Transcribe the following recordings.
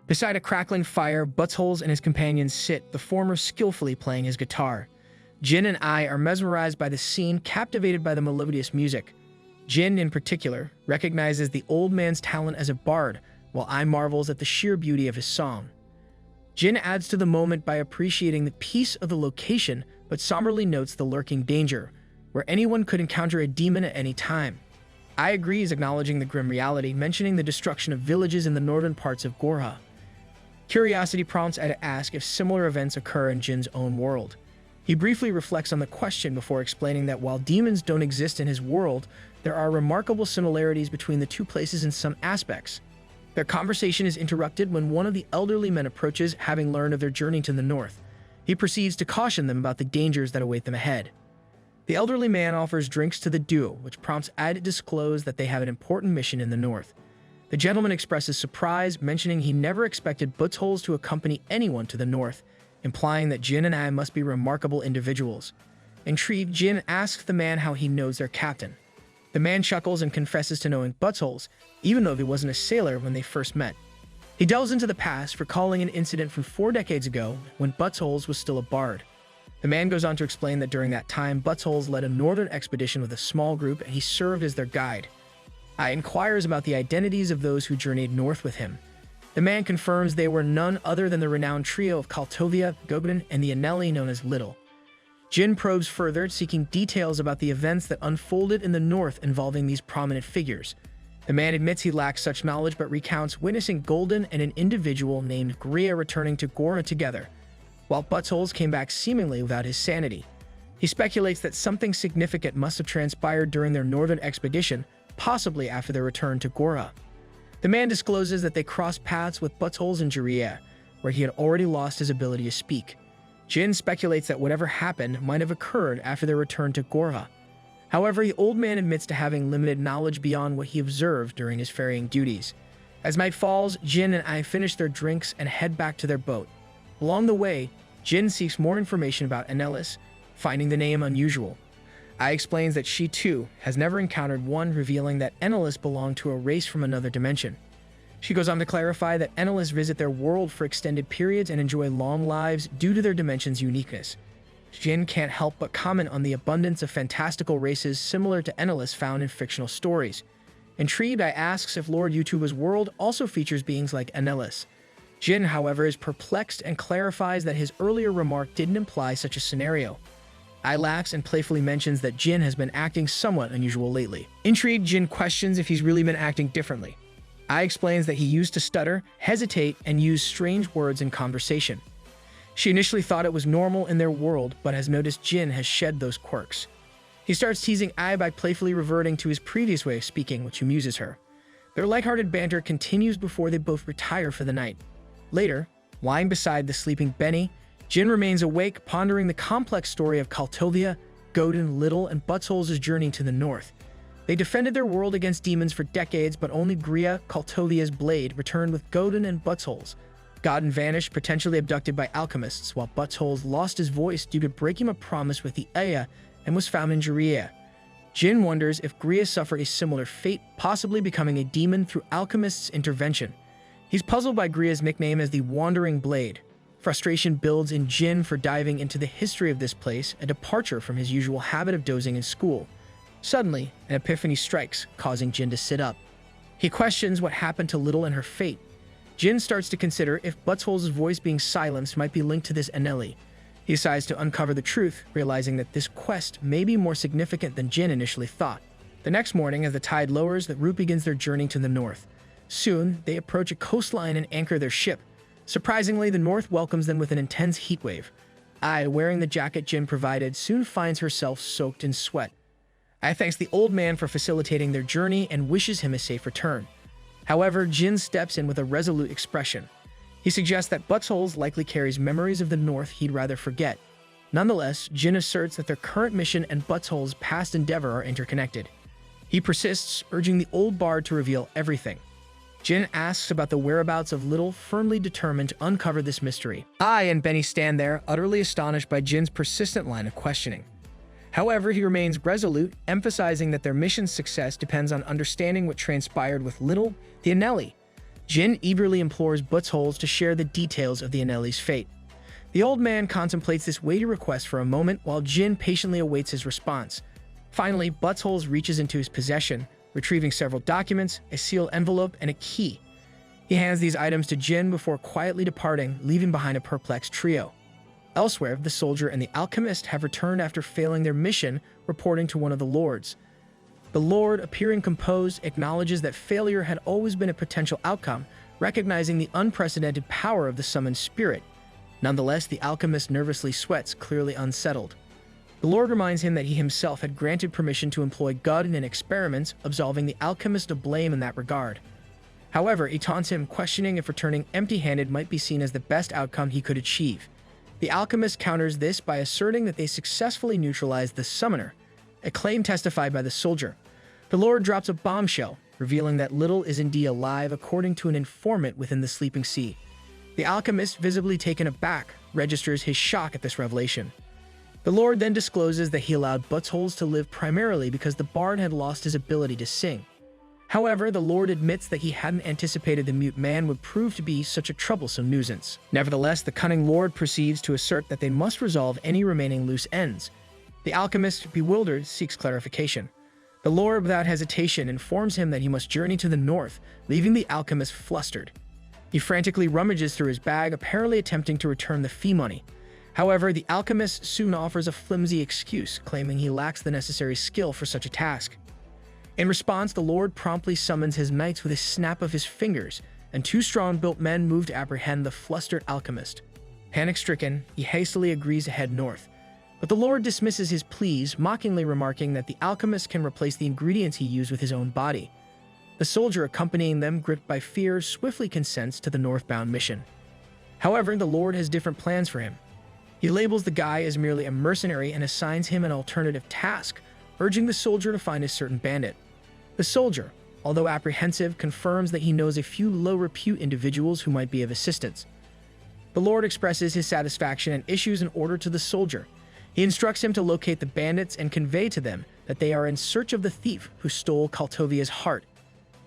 Beside a crackling fire, Buttsholes and his companions sit, the former skillfully playing his guitar. Jin and I are mesmerized by the scene, captivated by the melodious music. Jin, in particular, recognizes the old man's talent as a bard, while I marvels at the sheer beauty of his song. Jin adds to the moment by appreciating the peace of the location, but somberly notes the lurking danger, where anyone could encounter a demon at any time. I agrees, acknowledging the grim reality, mentioning the destruction of villages in the northern parts of Gorha. Curiosity prompts I to ask if similar events occur in Jin's own world. He briefly reflects on the question before explaining that while demons don't exist in his world, there are remarkable similarities between the two places in some aspects. Their conversation is interrupted when one of the elderly men approaches, having learned of their journey to the north. He proceeds to caution them about the dangers that await them ahead. The elderly man offers drinks to the duo, which prompts I to disclose that they have an important mission in the north. The gentleman expresses surprise, mentioning he never expected Buttsholes to accompany anyone to the north, implying that Jin and I must be remarkable individuals. Intrigued, Jin asks the man how he knows their captain. The man chuckles and confesses to knowing Buttsholes, even though he wasn't a sailor when they first met. He delves into the past, recalling an incident from 4 decades ago when Buttsholes was still a bard. The man goes on to explain that during that time, Buttsholes led a northern expedition with a small group and he served as their guide. I inquires about the identities of those who journeyed north with him. The man confirms they were none other than the renowned trio of Kaltovia, Gogun, and the Anelli known as Little. Jin probes further, seeking details about the events that unfolded in the north involving these prominent figures. The man admits he lacks such knowledge but recounts witnessing Golden and an individual named Gria returning to Gorha together, while Buttsholes came back seemingly without his sanity. He speculates that something significant must have transpired during their northern expedition, possibly after their return to Gorha. The man discloses that they crossed paths with Buttsholes in Jiria, where he had already lost his ability to speak. Jin speculates that whatever happened might have occurred after their return to Gorha. However, the old man admits to having limited knowledge beyond what he observed during his ferrying duties. As night falls, Jin and I finish their drinks and head back to their boat. Along the way, Jin seeks more information about Anelis, finding the name unusual. I explains that she too has never encountered one, revealing that Anelis belonged to a race from another dimension. She goes on to clarify that Anelis visit their world for extended periods and enjoy long lives due to their dimension's uniqueness. Jin can't help but comment on the abundance of fantastical races similar to Anelis found in fictional stories. Intrigued, I asks if Lord Yutuba's world also features beings like Anelis. Jin, however, is perplexed and clarifies that his earlier remark didn't imply such a scenario. I laughs and playfully mentions that Jin has been acting somewhat unusual lately. Intrigued, Jin questions if he's really been acting differently. I explains that he used to stutter, hesitate, and use strange words in conversation. She initially thought it was normal in their world, but has noticed Jin has shed those quirks. He starts teasing Ai by playfully reverting to his previous way of speaking, which amuses her. Their lighthearted banter continues before they both retire for the night. Later, lying beside the sleeping Benny, Jin remains awake, pondering the complex story of Kaltovia, Godin, Little, and Buttsholes' journey to the north. They defended their world against demons for decades, but only Gria, Kaltovia's blade, returned with Godin and Buttsholes. Godin vanished, potentially abducted by alchemists, while Buttsholes lost his voice due to breaking a promise with the Aya and was found in Jiria. Jin wonders if Gria suffered a similar fate, possibly becoming a demon through alchemists' intervention. He's puzzled by Gria's nickname as the Wandering Blade. Frustration builds in Jin for diving into the history of this place, a departure from his usual habit of dozing in school. Suddenly, an epiphany strikes, causing Jin to sit up. He questions what happened to Little and her fate. Jin starts to consider if Buttsholes' voice being silenced might be linked to this Anelli. He decides to uncover the truth, realizing that this quest may be more significant than Jin initially thought. The next morning, as the tide lowers, the group begins their journey to the north. Soon, they approach a coastline and anchor their ship. Surprisingly, the north welcomes them with an intense heat wave. Ai, wearing the jacket Jin provided, soon finds herself soaked in sweat. Ai thanks the old man for facilitating their journey and wishes him a safe return. However, Jin steps in with a resolute expression. He suggests that Buttsholes likely carries memories of the north he'd rather forget. Nonetheless, Jin asserts that their current mission and Buttsholes' past endeavor are interconnected. He persists, urging the old bard to reveal everything. Jin asks about the whereabouts of Little, firmly determined to uncover this mystery. Ai and Benny stand there, utterly astonished by Jin's persistent line of questioning. However, he remains resolute, emphasizing that their mission's success depends on understanding what transpired with Little, the Anelli. Jin eagerly implores Buttholes to share the details of the Anelli's fate. The old man contemplates this weighty request for a moment while Jin patiently awaits his response. Finally, Buttholes reaches into his possession, retrieving several documents, a sealed envelope, and a key. He hands these items to Jin before quietly departing, leaving behind a perplexed trio. Elsewhere, the soldier and the alchemist have returned after failing their mission, reporting to one of the lords. The lord, appearing composed, acknowledges that failure had always been a potential outcome, recognizing the unprecedented power of the summoned spirit. Nonetheless, the alchemist nervously sweats, clearly unsettled. The lord reminds him that he himself had granted permission to employ God in experiments, absolving the alchemist of blame in that regard. However, he taunts him, questioning if returning empty-handed might be seen as the best outcome he could achieve. The alchemist counters this by asserting that they successfully neutralized the summoner, a claim testified by the soldier. The lord drops a bombshell, revealing that Little is indeed alive according to an informant within the sleeping sea. The alchemist, visibly taken aback, registers his shock at this revelation. The lord then discloses that he allowed Buttholes to live primarily because the bard had lost his ability to sing. However, the lord admits that he hadn't anticipated the mute man would prove to be such a troublesome nuisance. Nevertheless, the cunning lord proceeds to assert that they must resolve any remaining loose ends. The alchemist, bewildered, seeks clarification. The lord, without hesitation, informs him that he must journey to the north, leaving the alchemist flustered. He frantically rummages through his bag, apparently attempting to return the fee money. However, the alchemist soon offers a flimsy excuse, claiming he lacks the necessary skill for such a task. In response, the lord promptly summons his knights with a snap of his fingers, and two strong-built men move to apprehend the flustered alchemist. Panic-stricken, he hastily agrees to head north. But the lord dismisses his pleas, mockingly remarking that the alchemist can replace the ingredients he used with his own body. The soldier accompanying them, gripped by fear, swiftly consents to the northbound mission. However, the lord has different plans for him. He labels the guy as merely a mercenary and assigns him an alternative task, urging the soldier to find a certain bandit. The soldier, although apprehensive, confirms that he knows a few low-repute individuals who might be of assistance. The lord expresses his satisfaction and issues an order to the soldier. He instructs him to locate the bandits and convey to them that they are in search of the thief who stole Kaltovia's heart.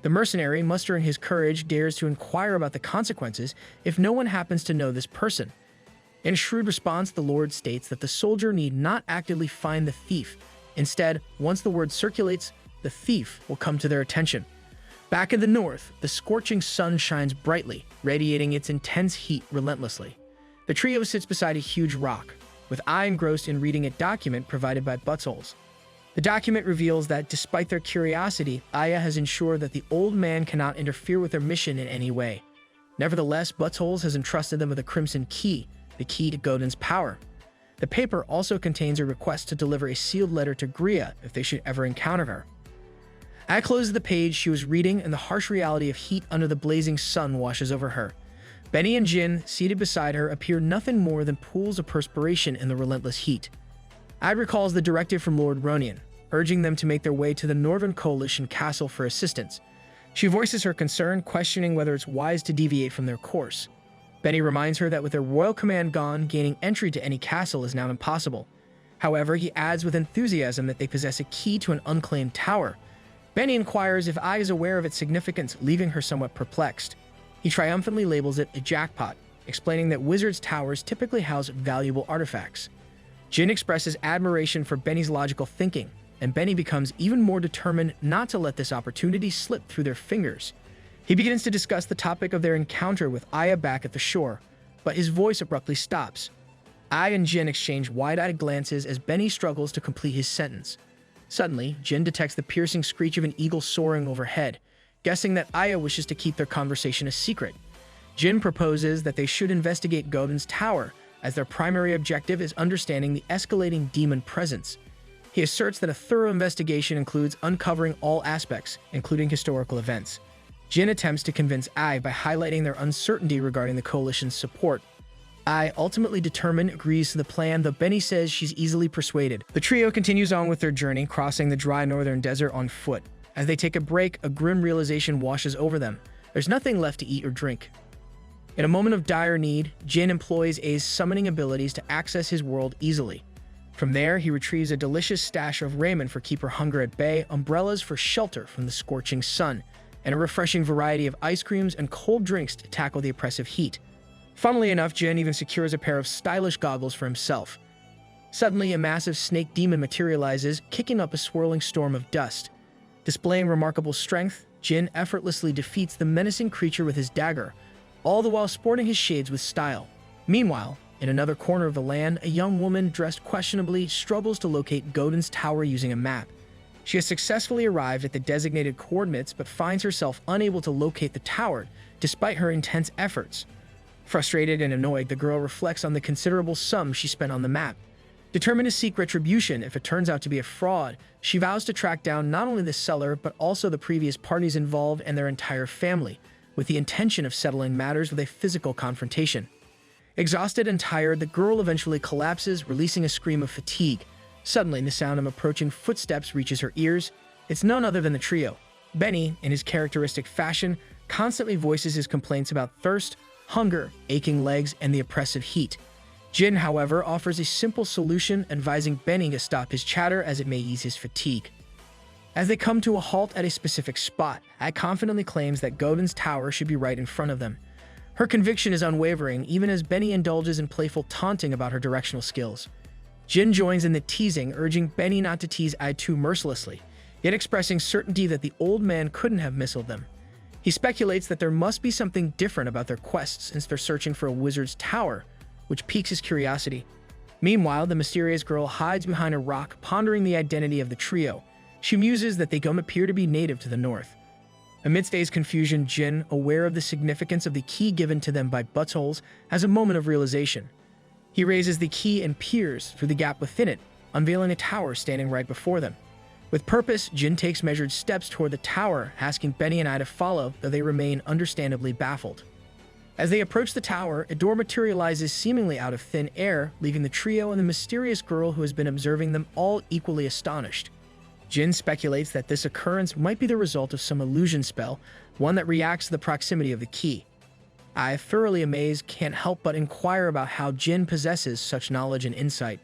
The mercenary, mustering his courage, dares to inquire about the consequences if no one happens to know this person. In shrewd response, the lord states that the soldier need not actively find the thief. Instead, once the word circulates, the thief will come to their attention. Back in the north, the scorching sun shines brightly, radiating its intense heat relentlessly. The trio sits beside a huge rock, with eye engrossed in reading a document provided by Buttholes. The document reveals that, despite their curiosity, Aya has ensured that the old man cannot interfere with their mission in any way. Nevertheless, Buttholes has entrusted them with a crimson key, the key to Godin's power. The paper also contains a request to deliver a sealed letter to Gria if they should ever encounter her. At close of the page, she was reading, and the harsh reality of heat under the blazing sun washes over her. Benny and Jin, seated beside her, appear nothing more than pools of perspiration in the relentless heat. Ad recalls the directive from Lord Ronian, urging them to make their way to the Northern Coalition castle for assistance. She voices her concern, questioning whether it's wise to deviate from their course. Benny reminds her that with their royal command gone, gaining entry to any castle is now impossible. However, he adds with enthusiasm that they possess a key to an unclaimed tower. Benny inquires if Ai is aware of its significance, leaving her somewhat perplexed. He triumphantly labels it a jackpot, explaining that wizards' towers typically house valuable artifacts. Jin expresses admiration for Benny's logical thinking, and Benny becomes even more determined not to let this opportunity slip through their fingers. He begins to discuss the topic of their encounter with Aya back at the shore, but his voice abruptly stops. Ai and Jin exchange wide-eyed glances as Benny struggles to complete his sentence. Suddenly, Jin detects the piercing screech of an eagle soaring overhead, guessing that Aya wishes to keep their conversation a secret. Jin proposes that they should investigate Godin's tower, as their primary objective is understanding the escalating demon presence. He asserts that a thorough investigation includes uncovering all aspects, including historical events. Jin attempts to convince Ai by highlighting their uncertainty regarding the coalition's support. Ai, ultimately determined, agrees to the plan, though Benny says she's easily persuaded. The trio continues on with their journey, crossing the dry northern desert on foot. As they take a break, a grim realization washes over them. There's nothing left to eat or drink. In a moment of dire need, Jin employs Ai's summoning abilities to access his world easily. From there, he retrieves a delicious stash of raiment for keep her hunger at bay, umbrellas for shelter from the scorching sun, and a refreshing variety of ice creams and cold drinks to tackle the oppressive heat. Funnily enough, Jin even secures a pair of stylish goggles for himself. Suddenly, a massive snake demon materializes, kicking up a swirling storm of dust. Displaying remarkable strength, Jin effortlessly defeats the menacing creature with his dagger, all the while sporting his shades with style. Meanwhile, in another corner of the land, a young woman dressed questionably struggles to locate Godin's tower using a map. She has successfully arrived at the designated coordinates but finds herself unable to locate the tower despite her intense efforts. Frustrated and annoyed, the girl reflects on the considerable sum she spent on the map. Determined to seek retribution if it turns out to be a fraud, she vows to track down not only the seller but also the previous parties involved and their entire family, with the intention of settling matters with a physical confrontation. Exhausted and tired, the girl eventually collapses, releasing a scream of fatigue. Suddenly, the sound of approaching footsteps reaches her ears. It's none other than the trio. Benny, in his characteristic fashion, constantly voices his complaints about thirst, hunger, aching legs, and the oppressive heat. Jin, however, offers a simple solution, advising Benny to stop his chatter as it may ease his fatigue. As they come to a halt at a specific spot, Ai confidently claims that Godin's tower should be right in front of them. Her conviction is unwavering, even as Benny indulges in playful taunting about her directional skills. Jin joins in the teasing, urging Benny not to tease Ai too mercilessly, yet expressing certainty that the old man couldn't have missiled them. He speculates that there must be something different about their quest since they're searching for a wizard's tower, which piques his curiosity. Meanwhile, the mysterious girl hides behind a rock, pondering the identity of the trio. She muses that they don't appear to be native to the north. Amidst Ai's confusion, Jin, aware of the significance of the key given to them by Buttholes, has a moment of realization. He raises the key and peers through the gap within it, unveiling a tower standing right before them. With purpose, Jin takes measured steps toward the tower, asking Benny and Ai to follow, though they remain understandably baffled. As they approach the tower, a door materializes seemingly out of thin air, leaving the trio and the mysterious girl who has been observing them all equally astonished. Jin speculates that this occurrence might be the result of some illusion spell, one that reacts to the proximity of the key. Ai, thoroughly amazed, can't help but inquire about how Jin possesses such knowledge and insight.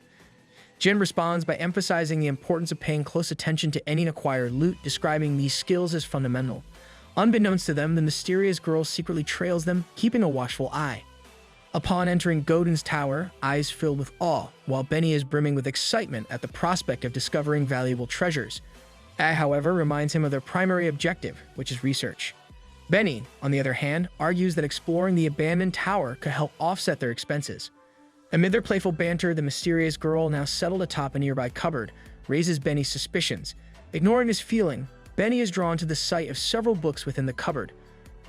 Jin responds by emphasizing the importance of paying close attention to any acquired loot, describing these skills as fundamental. Unbeknownst to them, the mysterious girl secretly trails them, keeping a watchful eye. Upon entering Godin's tower, Ai is filled with awe, while Benny is brimming with excitement at the prospect of discovering valuable treasures. Ai, however, reminds him of their primary objective, which is research. Benny, on the other hand, argues that exploring the abandoned tower could help offset their expenses. Amid their playful banter, the mysterious girl, now settled atop a nearby cupboard, raises Benny's suspicions. Ignoring his feeling, Benny is drawn to the sight of several books within the cupboard.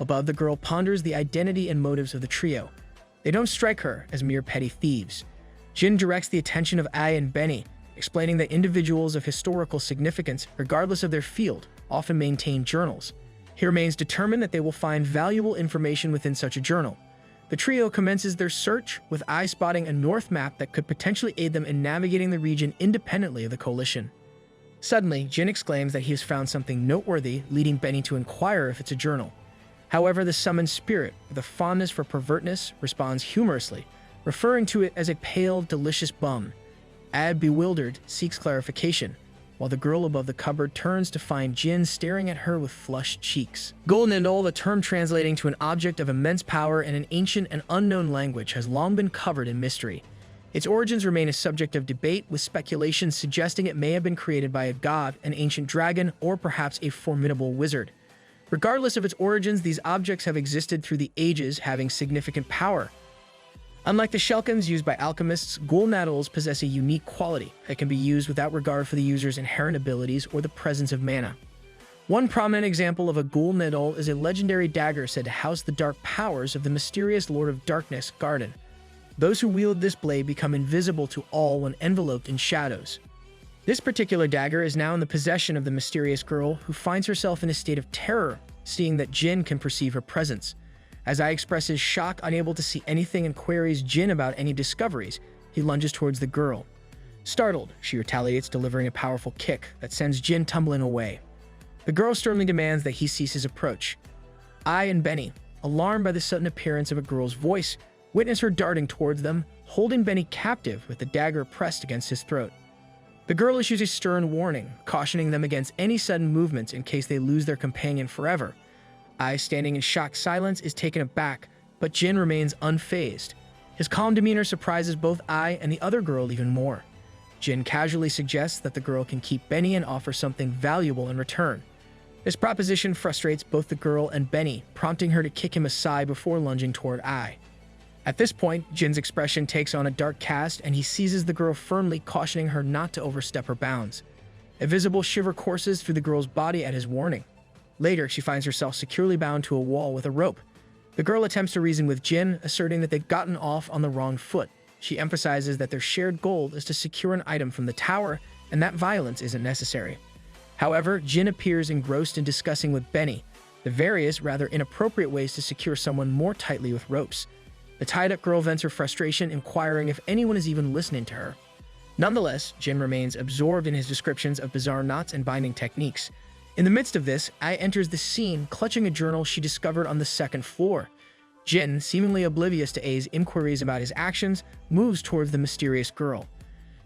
Above, the girl ponders the identity and motives of the trio. They don't strike her as mere petty thieves. Jin directs the attention of Ai and Benny, explaining that individuals of historical significance, regardless of their field, often maintain journals. He remains determined that they will find valuable information within such a journal. The trio commences their search, with Ai spotting a north map that could potentially aid them in navigating the region independently of the coalition. Suddenly, Jin exclaims that he has found something noteworthy, leading Benny to inquire if it's a journal. However, the summoned spirit, with a fondness for pervertness, responds humorously, referring to it as a pale, delicious bum. Ai, bewildered, seeks clarification, while the girl above the cupboard turns to find Jin staring at her with flushed cheeks. Gulnindol, the term translating to an object of immense power in an ancient and unknown language, has long been covered in mystery. Its origins remain a subject of debate, with speculation suggesting it may have been created by a god, an ancient dragon, or perhaps a formidable wizard. Regardless of its origins, these objects have existed through the ages, having significant power. Unlike the shellkins used by alchemists, gulnadols possess a unique quality that can be used without regard for the user's inherent abilities or the presence of mana. One prominent example of a gulnadol is a legendary dagger said to house the dark powers of the mysterious Lord of Darkness, Garden. Those who wield this blade become invisible to all when enveloped in shadows. This particular dagger is now in the possession of the mysterious girl, who finds herself in a state of terror, seeing that Jin can perceive her presence. As Ai expresses shock, unable to see anything, and queries Jin about any discoveries, he lunges towards the girl. Startled, she retaliates, delivering a powerful kick that sends Jin tumbling away. The girl sternly demands that he cease his approach. Ai and Benny, alarmed by the sudden appearance of a girl's voice, witness her darting towards them, holding Benny captive with the dagger pressed against his throat. The girl issues a stern warning, cautioning them against any sudden movements in case they lose their companion forever, Ai, standing in shocked silence, is taken aback, but Jin remains unfazed. His calm demeanor surprises both Ai and the other girl even more. Jin casually suggests that the girl can keep Benny and offer something valuable in return. This proposition frustrates both the girl and Benny, prompting her to kick him aside before lunging toward Ai. At this point, Jin's expression takes on a dark cast and he seizes the girl firmly, cautioning her not to overstep her bounds. A visible shiver courses through the girl's body at his warning. Later, she finds herself securely bound to a wall with a rope. The girl attempts to reason with Jin, asserting that they've gotten off on the wrong foot. She emphasizes that their shared goal is to secure an item from the tower and that violence isn't necessary. However, Jin appears engrossed in discussing with Benny the various, rather inappropriate ways to secure someone more tightly with ropes. The tied-up girl vents her frustration, inquiring if anyone is even listening to her. Nonetheless, Jin remains absorbed in his descriptions of bizarre knots and binding techniques. In the midst of this, Ai enters the scene, clutching a journal she discovered on the second floor. Jin, seemingly oblivious to Ai's inquiries about his actions, moves towards the mysterious girl.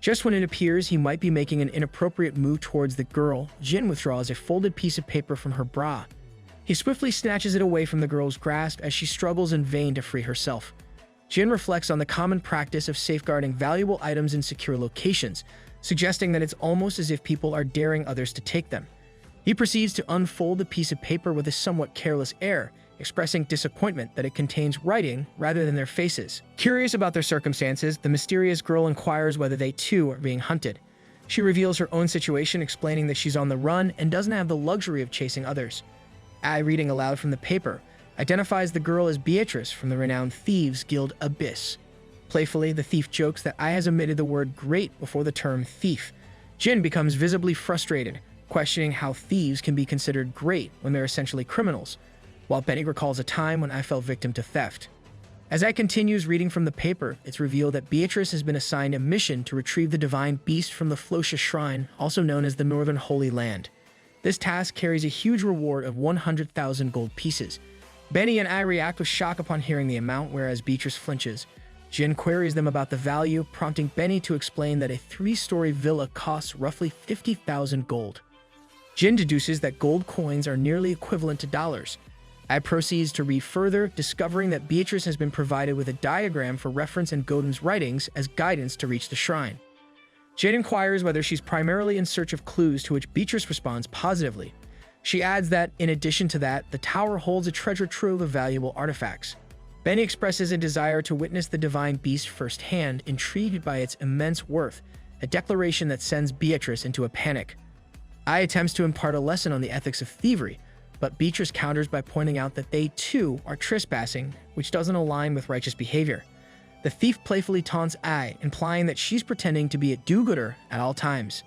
Just when it appears he might be making an inappropriate move towards the girl, Jin withdraws a folded piece of paper from her bra. He swiftly snatches it away from the girl's grasp as she struggles in vain to free herself. Jin reflects on the common practice of safeguarding valuable items in secure locations, suggesting that it's almost as if people are daring others to take them. He proceeds to unfold the piece of paper with a somewhat careless air, expressing disappointment that it contains writing rather than their faces. Curious about their circumstances, the mysterious girl inquires whether they too are being hunted. She reveals her own situation, explaining that she's on the run and doesn't have the luxury of chasing others. Ai, reading aloud from the paper, identifies the girl as Beatrice from the renowned thieves guild Abyss. Playfully, the thief jokes that Ai has omitted the word great before the term thief. Jin becomes visibly frustrated, questioning how thieves can be considered great when they're essentially criminals, while Benny recalls a time when I fell victim to theft. As Ai continues reading from the paper, it's revealed that Beatrice has been assigned a mission to retrieve the divine beast from the Flosha Shrine, also known as the Northern Holy Land. This task carries a huge reward of 100,000 gold pieces. Benny and Ai react with shock upon hearing the amount, whereas Beatrice flinches. Jin queries them about the value, prompting Benny to explain that a 3-story villa costs roughly 50,000 gold. Jin deduces that gold coins are nearly equivalent to dollars. Ai proceeds to read further, discovering that Beatrice has been provided with a diagram for reference in Godin's writings as guidance to reach the shrine. Jin inquires whether she's primarily in search of clues, to which Beatrice responds positively. She adds that, in addition to that, the tower holds a treasure trove of valuable artifacts. Benny expresses a desire to witness the divine beast firsthand, intrigued by its immense worth, a declaration that sends Beatrice into a panic. Ai attempts to impart a lesson on the ethics of thievery, but Beatrice counters by pointing out that they, too, are trespassing, which doesn't align with righteous behavior. The thief playfully taunts Ai, implying that she's pretending to be a do-gooder at all times.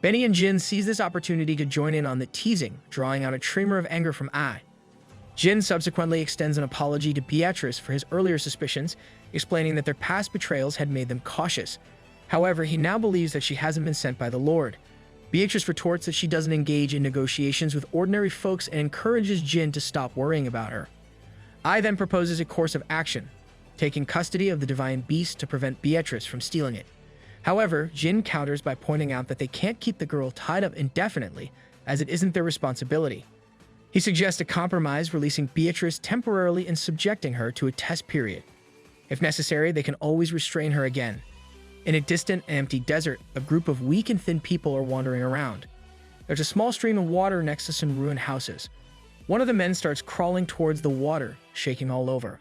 Benny and Jin seize this opportunity to join in on the teasing, drawing out a tremor of anger from Ai. Jin subsequently extends an apology to Beatrice for his earlier suspicions, explaining that their past betrayals had made them cautious. However, he now believes that she hasn't been sent by the Lord. Beatrice retorts that she doesn't engage in negotiations with ordinary folks and encourages Jin to stop worrying about her. Ai then proposes a course of action, taking custody of the divine beast to prevent Beatrice from stealing it. However, Jin counters by pointing out that they can't keep the girl tied up indefinitely, as it isn't their responsibility. He suggests a compromise, releasing Beatrice temporarily and subjecting her to a test period. If necessary, they can always restrain her again. In a distant and empty desert, a group of weak and thin people are wandering around. There's a small stream of water next to some ruined houses. One of the men starts crawling towards the water, shaking all over.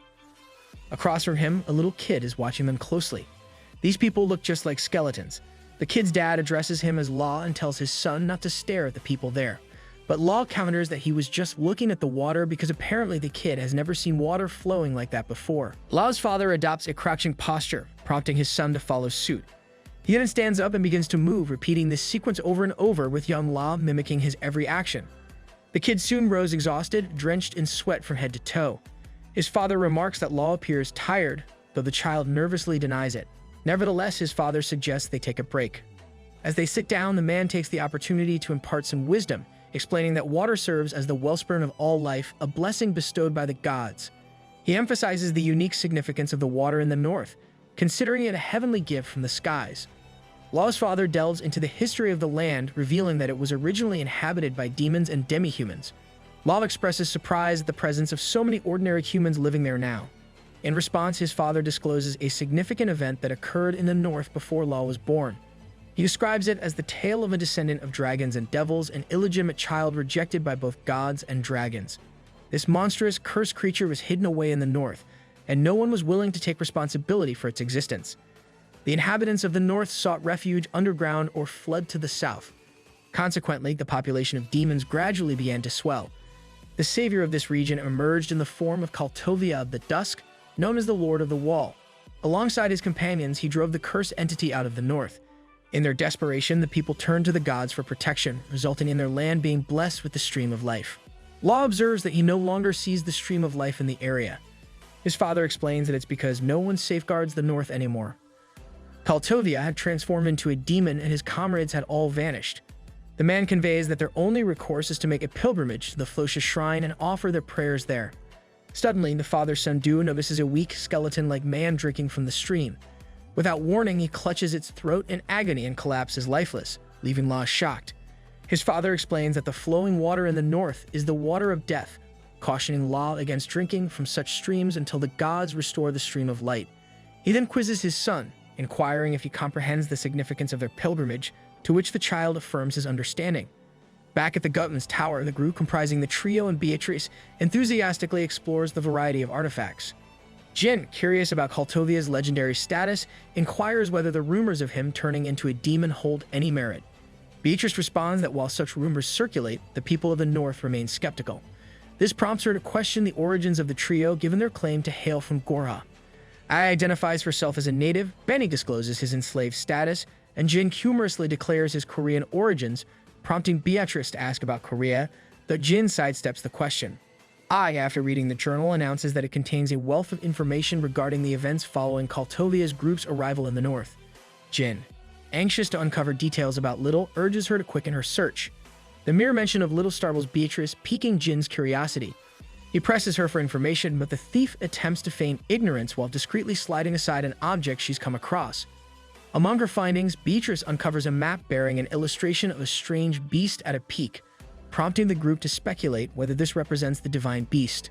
Across from him, a little kid is watching them closely. These people look just like skeletons. The kid's dad addresses him as Law and tells his son not to stare at the people there. But Law counters that he was just looking at the water because apparently the kid has never seen water flowing like that before. Law's father adopts a crouching posture, prompting his son to follow suit. He then stands up and begins to move, repeating this sequence over and over, with young Law mimicking his every action. The kid soon rose exhausted, drenched in sweat from head to toe. His father remarks that Law appears tired, though the child nervously denies it. Nevertheless, his father suggests they take a break. As they sit down, the man takes the opportunity to impart some wisdom, explaining that water serves as the wellspring of all life, a blessing bestowed by the gods. He emphasizes the unique significance of the water in the north, considering it a heavenly gift from the skies. Law's father delves into the history of the land, revealing that it was originally inhabited by demons and demi-humans. Law expresses surprise at the presence of so many ordinary humans living there now. In response, his father discloses a significant event that occurred in the north before Law was born. He describes it as the tale of a descendant of dragons and devils, an illegitimate child rejected by both gods and dragons. This monstrous, cursed creature was hidden away in the north, and no one was willing to take responsibility for its existence. The inhabitants of the north sought refuge underground or fled to the south. Consequently, the population of demons gradually began to swell. The savior of this region emerged in the form of Kaltovia of the Dusk, known as the Lord of the Wall. Alongside his companions, he drove the cursed entity out of the north. In their desperation, the people turned to the gods for protection, resulting in their land being blessed with the stream of life. Law observes that he no longer sees the stream of life in the area. His father explains that it's because no one safeguards the north anymore. Kaltovia had transformed into a demon and his comrades had all vanished. The man conveys that their only recourse is to make a pilgrimage to the Flosha shrine and offer their prayers there. Suddenly, the father Sundu notices a weak, skeleton-like man drinking from the stream. Without warning, he clutches its throat in agony and collapses lifeless, leaving Law shocked. His father explains that the flowing water in the north is the water of death, cautioning Law against drinking from such streams until the gods restore the stream of light. He then quizzes his son, inquiring if he comprehends the significance of their pilgrimage, to which the child affirms his understanding. Back at the Gutman's Tower, the group comprising the trio and Beatrice enthusiastically explores the variety of artifacts. Jin, curious about Kaltovia's legendary status, inquires whether the rumors of him turning into a demon hold any merit. Beatrice responds that while such rumors circulate, the people of the north remain skeptical. This prompts her to question the origins of the trio given their claim to hail from Gorha. Ai identifies herself as a native, Benny discloses his enslaved status, and Jin humorously declares his Korean origins, prompting Beatrice to ask about Korea, though Jin sidesteps the question. Ai, after reading the journal, announces that it contains a wealth of information regarding the events following Kaltovia's group's arrival in the north. Jin, anxious to uncover details about Little, urges her to quicken her search. The mere mention of Little startles Beatrice, piquing Jin's curiosity. He presses her for information, but the thief attempts to feign ignorance while discreetly sliding aside an object she's come across. Among her findings, Beatrice uncovers a map bearing an illustration of a strange beast at a peak, prompting the group to speculate whether this represents the divine beast.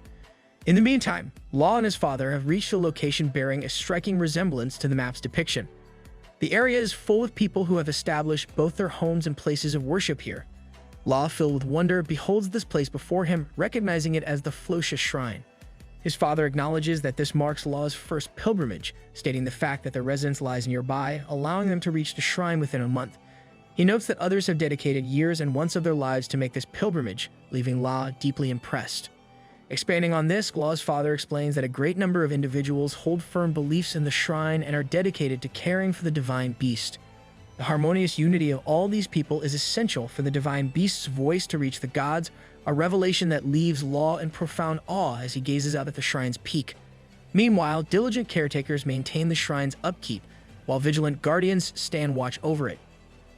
In the meantime, Law and his father have reached a location bearing a striking resemblance to the map's depiction. The area is full of people who have established both their homes and places of worship here. Law, filled with wonder, beholds this place before him, recognizing it as the Flosha Shrine. His father acknowledges that this marks Law's first pilgrimage, stating the fact that their residence lies nearby, allowing them to reach the shrine within a month. He notes that others have dedicated years and months of their lives to make this pilgrimage, leaving Law deeply impressed. Expanding on this, Law's father explains that a great number of individuals hold firm beliefs in the shrine and are dedicated to caring for the divine beast. The harmonious unity of all these people is essential for the divine beast's voice to reach the gods, a revelation that leaves Law in profound awe as he gazes out at the shrine's peak. Meanwhile, diligent caretakers maintain the shrine's upkeep, while vigilant guardians stand watch over it.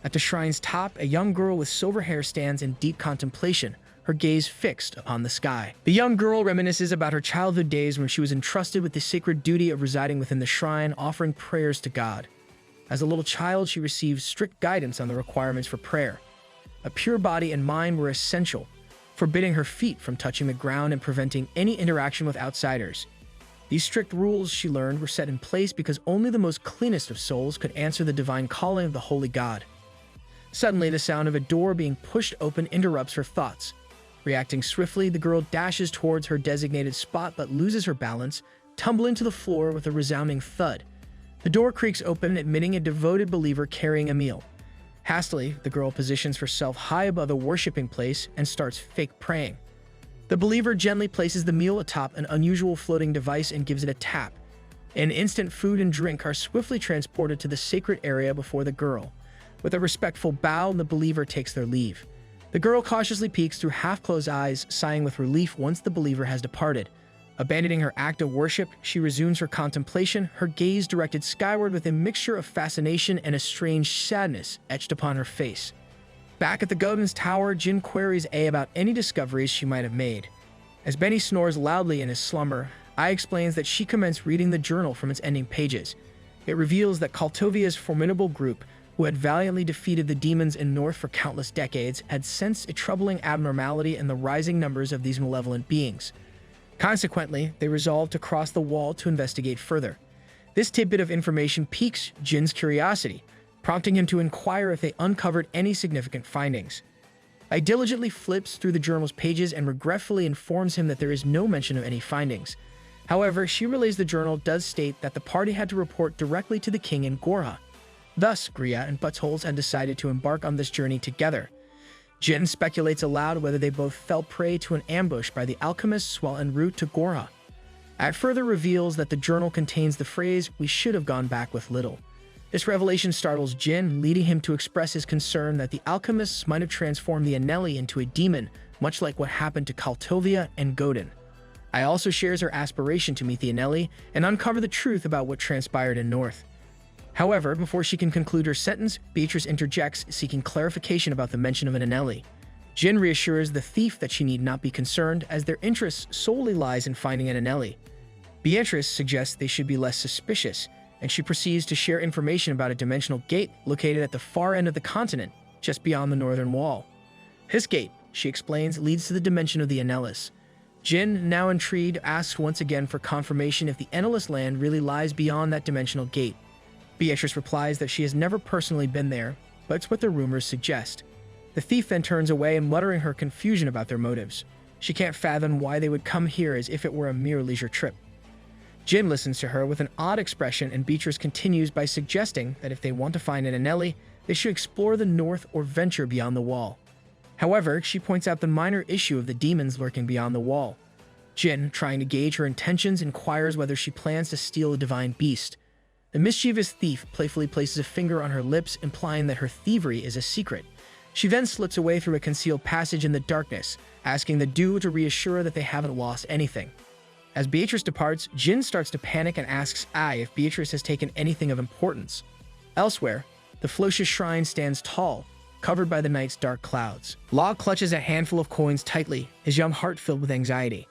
At the shrine's top, a young girl with silver hair stands in deep contemplation, her gaze fixed upon the sky. The young girl reminisces about her childhood days when she was entrusted with the sacred duty of residing within the shrine, offering prayers to God. As a little child, she received strict guidance on the requirements for prayer. A pure body and mind were essential, forbidding her feet from touching the ground and preventing any interaction with outsiders. These strict rules, she learned, were set in place because only the most cleanest of souls could answer the divine calling of the holy God. Suddenly, the sound of a door being pushed open interrupts her thoughts. Reacting swiftly, the girl dashes towards her designated spot but loses her balance, tumbling to the floor with a resounding thud. The door creaks open, admitting a devoted believer carrying a meal. Hastily, the girl positions herself high above the worshipping place and starts fake praying. The believer gently places the meal atop an unusual floating device and gives it a tap. In an instant, food and drink are swiftly transported to the sacred area before the girl. With a respectful bow, the believer takes their leave. The girl cautiously peeks through half-closed eyes, sighing with relief once the believer has departed. Abandoning her act of worship, she resumes her contemplation, her gaze directed skyward with a mixture of fascination and a strange sadness etched upon her face. Back at the Godin's Tower, Jin queries A about any discoveries she might have made. As Benny snores loudly in his slumber, Ai explains that she commenced reading the journal from its ending pages. It reveals that Kaltovia's formidable group, who had valiantly defeated the demons in North for countless decades, had sensed a troubling abnormality in the rising numbers of these malevolent beings. Consequently, they resolved to cross the wall to investigate further. This tidbit of information piques Jin's curiosity, prompting him to inquire if they uncovered any significant findings. I diligently flips through the journal's pages and regretfully informs him that there is no mention of any findings. However, she relays the journal does state that the party had to report directly to the king in Gorha. Thus, Griya and Buttholes had decided to embark on this journey together. Jin speculates aloud whether they both fell prey to an ambush by the alchemists while en route to Gorha. It further reveals that the journal contains the phrase, "We should have gone back with little." This revelation startles Jin, leading him to express his concern that the alchemists might have transformed the Anelli into a demon, much like what happened to Kaltovia and Godin. I also shares her aspiration to meet the Anelli and uncover the truth about what transpired in North. However, before she can conclude her sentence, Beatrice interjects, seeking clarification about the mention of an Anelli. Jin reassures the thief that she need not be concerned, as their interest solely lies in finding an Anelli. Beatrice suggests they should be less suspicious, and she proceeds to share information about a dimensional gate located at the far end of the continent, just beyond the northern wall. This gate, she explains, leads to the dimension of the Anellis. Jin, now intrigued, asks once again for confirmation if the Anellis land really lies beyond that dimensional gate. Beatrice replies that she has never personally been there, but it's what the rumors suggest. The thief then turns away, muttering her confusion about their motives. She can't fathom why they would come here as if it were a mere leisure trip. Jin listens to her with an odd expression, and Beatrice continues by suggesting that if they want to find an Anelli, they should explore the north or venture beyond the wall. However, she points out the minor issue of the demons lurking beyond the wall. Jin, trying to gauge her intentions, inquires whether she plans to steal a divine beast. The mischievous thief playfully places a finger on her lips, implying that her thievery is a secret. She then slips away through a concealed passage in the darkness, asking the duo to reassure that they haven't lost anything. As Beatrice departs, Jin starts to panic and asks Ai if Beatrice has taken anything of importance. Elsewhere, the Flocious shrine stands tall, covered by the night's dark clouds. Law clutches a handful of coins tightly, his young heart filled with anxiety.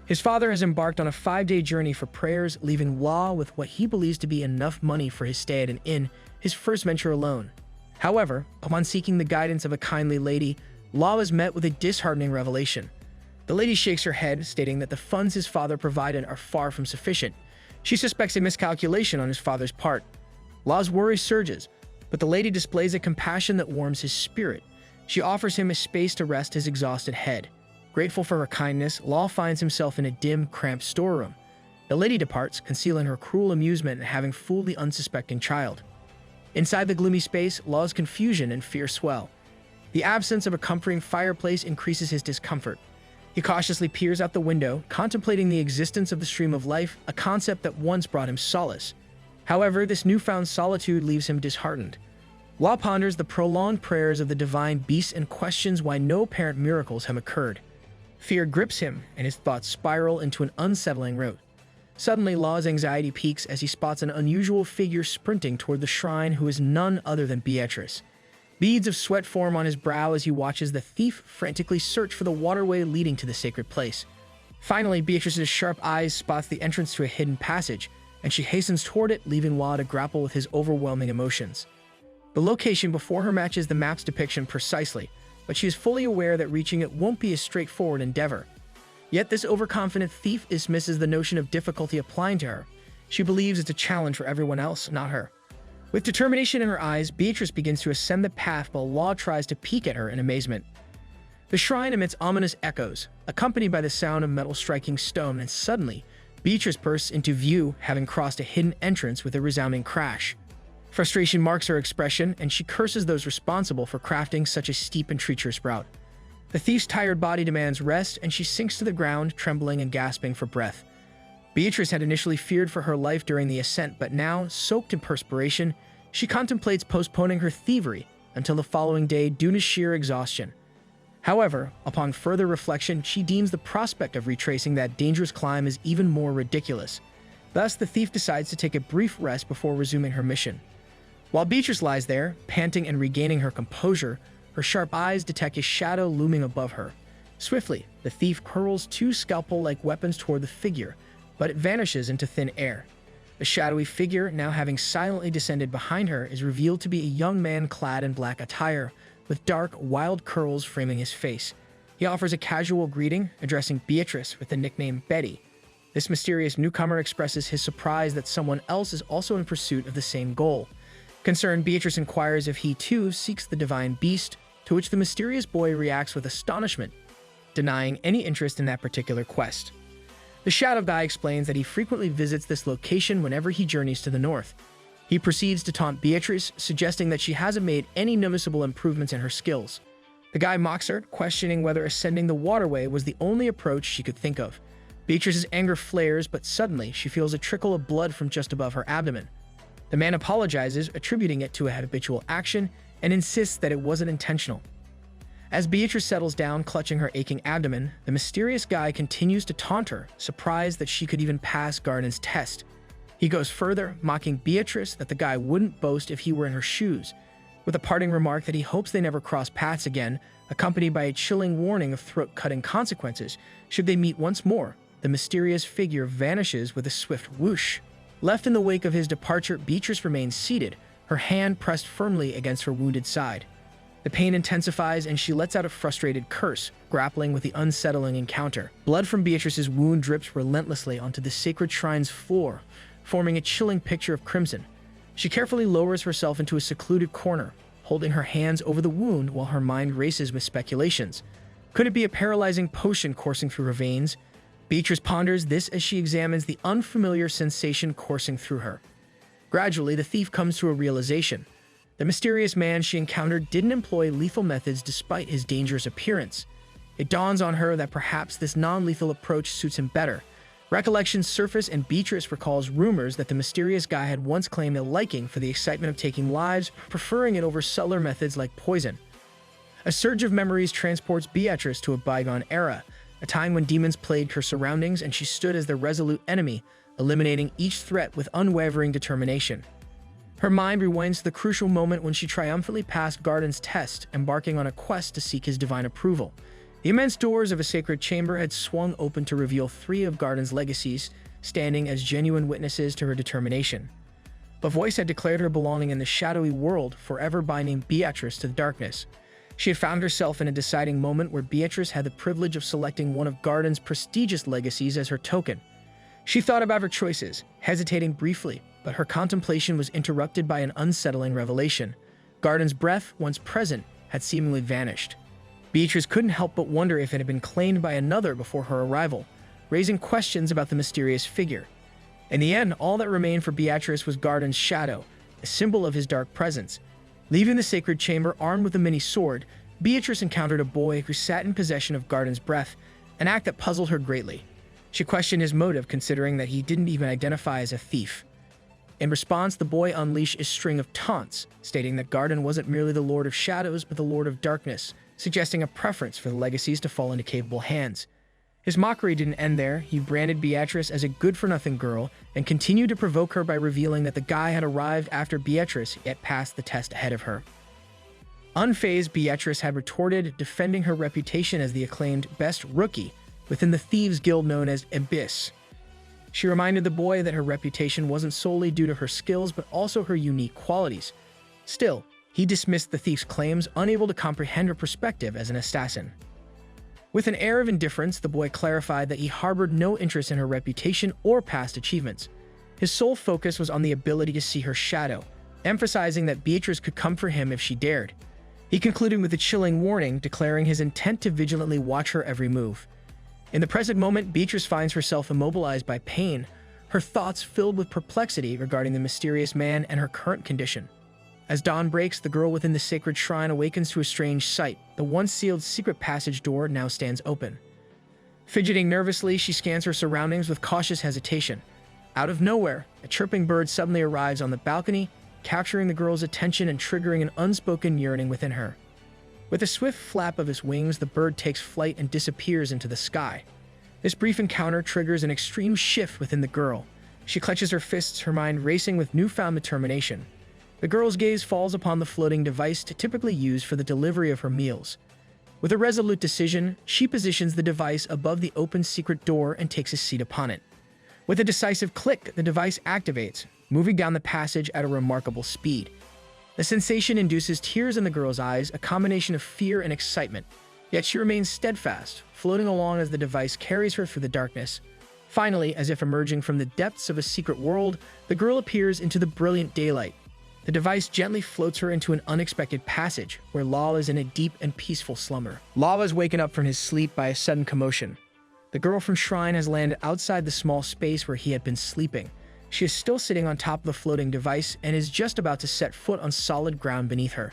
His father has embarked on a 5-day journey for prayers, leaving Law with what he believes to be enough money for his stay at an inn, his first venture alone. However, upon seeking the guidance of a kindly lady, Law is met with a disheartening revelation. The lady shakes her head, stating that the funds his father provided are far from sufficient. She suspects a miscalculation on his father's part. Law's worry surges, but the lady displays a compassion that warms his spirit. She offers him a space to rest his exhausted head. Grateful for her kindness, Law finds himself in a dim, cramped storeroom. The lady departs, concealing her cruel amusement at having fooled the unsuspecting child. Inside the gloomy space, Law's confusion and fear swell. The absence of a comforting fireplace increases his discomfort. He cautiously peers out the window, contemplating the existence of the stream of life, a concept that once brought him solace. However, this newfound solitude leaves him disheartened. Law ponders the prolonged prayers of the divine beasts and questions why no apparent miracles have occurred. Fear grips him, and his thoughts spiral into an unsettling route. Suddenly, Law's anxiety peaks as he spots an unusual figure sprinting toward the shrine, who is none other than Beatrice. Beads of sweat form on his brow as he watches the thief frantically search for the waterway leading to the sacred place. Finally, Beatrice's sharp eyes spots the entrance to a hidden passage, and she hastens toward it, leaving Law to grapple with his overwhelming emotions. The location before her matches the map's depiction precisely, but she is fully aware that reaching it won't be a straightforward endeavor. Yet this overconfident thief dismisses the notion of difficulty applying to her. She believes it's a challenge for everyone else, not her. With determination in her eyes, Beatrice begins to ascend the path while Law tries to peek at her in amazement. The shrine emits ominous echoes, accompanied by the sound of metal striking stone, and suddenly, Beatrice bursts into view, having crossed a hidden entrance with a resounding crash. Frustration marks her expression, and she curses those responsible for crafting such a steep and treacherous route. The thief's tired body demands rest, and she sinks to the ground, trembling and gasping for breath. Beatrice had initially feared for her life during the ascent, but now, soaked in perspiration, she contemplates postponing her thievery until the following day due to sheer exhaustion. However, upon further reflection, she deems the prospect of retracing that dangerous climb as even more ridiculous. Thus, the thief decides to take a brief rest before resuming her mission. While Beatrice lies there, panting and regaining her composure, her sharp eyes detect a shadow looming above her. Swiftly, the thief hurls 2 scalpel-like weapons toward the figure, but it vanishes into thin air. The shadowy figure, now having silently descended behind her, is revealed to be a young man clad in black attire, with dark, wild curls framing his face. He offers a casual greeting, addressing Beatrice with the nickname Betty. This mysterious newcomer expresses his surprise that someone else is also in pursuit of the same goal. Concerned, Beatrice inquires if he too seeks the divine beast, to which the mysterious boy reacts with astonishment, denying any interest in that particular quest. The shadow guy explains that he frequently visits this location whenever he journeys to the north. He proceeds to taunt Beatrice, suggesting that she hasn't made any noticeable improvements in her skills. The guy mocks her, questioning whether ascending the waterway was the only approach she could think of. Beatrice's anger flares, but suddenly she feels a trickle of blood from just above her abdomen. The man apologizes, attributing it to a habitual action, and insists that it wasn't intentional. As Beatrice settles down, clutching her aching abdomen, the mysterious guy continues to taunt her, surprised that she could even pass Garden's test. He goes further, mocking Beatrice that the guy wouldn't boast if he were in her shoes, with a parting remark that he hopes they never cross paths again, accompanied by a chilling warning of throat-cutting consequences should they meet once more. The mysterious figure vanishes with a swift whoosh. Left in the wake of his departure, Beatrice remains seated, her hand pressed firmly against her wounded side. The pain intensifies and she lets out a frustrated curse, grappling with the unsettling encounter. Blood from Beatrice's wound drips relentlessly onto the sacred shrine's floor, forming a chilling picture of crimson. She carefully lowers herself into a secluded corner, holding her hands over the wound while her mind races with speculations. Could it be a paralyzing potion coursing through her veins? Beatrice ponders this as she examines the unfamiliar sensation coursing through her. Gradually, the thief comes to a realization. The mysterious man she encountered didn't employ lethal methods despite his dangerous appearance. It dawns on her that perhaps this non-lethal approach suits him better. Recollections surface and Beatrice recalls rumors that the mysterious guy had once claimed a liking for the excitement of taking lives, preferring it over subtler methods like poison. A surge of memories transports Beatrice to a bygone era, a time when demons plagued her surroundings and she stood as their resolute enemy, eliminating each threat with unwavering determination. Her mind rewinds to the crucial moment when she triumphantly passed Garden's test, embarking on a quest to seek his divine approval. The immense doors of a sacred chamber had swung open to reveal 3 of Garden's legacies, standing as genuine witnesses to her determination. A voice had declared her belonging in the shadowy world, forever binding Beatrice to the darkness. She had found herself in a deciding moment where Beatrice had the privilege of selecting one of Garden's prestigious legacies as her token. She thought about her choices, hesitating briefly, but her contemplation was interrupted by an unsettling revelation. Garden's breath, once present, had seemingly vanished. Beatrice couldn't help but wonder if it had been claimed by another before her arrival, raising questions about the mysterious figure. In the end, all that remained for Beatrice was Garden's shadow, a symbol of his dark presence. Leaving the sacred chamber armed with a mini sword, Beatrice encountered a boy who sat in possession of Garden's breath, an act that puzzled her greatly. She questioned his motive, considering that he didn't even identify as a thief. In response, the boy unleashed a string of taunts, stating that Garden wasn't merely the Lord of Shadows, but the Lord of Darkness, suggesting a preference for the legacies to fall into capable hands. His mockery didn't end there. He branded Beatrice as a good-for-nothing girl and continued to provoke her by revealing that the guy had arrived after Beatrice yet passed the test ahead of her. Unfazed, Beatrice had retorted, defending her reputation as the acclaimed best rookie within the thieves' guild known as Abyss. She reminded the boy that her reputation wasn't solely due to her skills, but also her unique qualities. Still, he dismissed the thief's claims, unable to comprehend her perspective as an assassin. With an air of indifference, the boy clarified that he harbored no interest in her reputation or past achievements. His sole focus was on the ability to see her shadow, emphasizing that Beatrice could come for him if she dared. He concluded with a chilling warning, declaring his intent to vigilantly watch her every move. In the present moment, Beatrice finds herself immobilized by pain, her thoughts filled with perplexity regarding the mysterious man and her current condition. As dawn breaks, the girl within the sacred shrine awakens to a strange sight. The once sealed secret passage door now stands open. Fidgeting nervously, she scans her surroundings with cautious hesitation. Out of nowhere, a chirping bird suddenly arrives on the balcony, capturing the girl's attention and triggering an unspoken yearning within her. With a swift flap of its wings, the bird takes flight and disappears into the sky. This brief encounter triggers an extreme shift within the girl. She clenches her fists, her mind racing with newfound determination. The girl's gaze falls upon the floating device typically used for the delivery of her meals. With a resolute decision, she positions the device above the open secret door and takes a seat upon it. With a decisive click, the device activates, moving down the passage at a remarkable speed. The sensation induces tears in the girl's eyes, a combination of fear and excitement, yet she remains steadfast, floating along as the device carries her through the darkness. Finally, as if emerging from the depths of a secret world, the girl appears into the brilliant daylight. The device gently floats her into an unexpected passage, where Law is in a deep and peaceful slumber. Law is waken up from his sleep by a sudden commotion. The girl from Shrine has landed outside the small space where he had been sleeping. She is still sitting on top of the floating device and is just about to set foot on solid ground beneath her.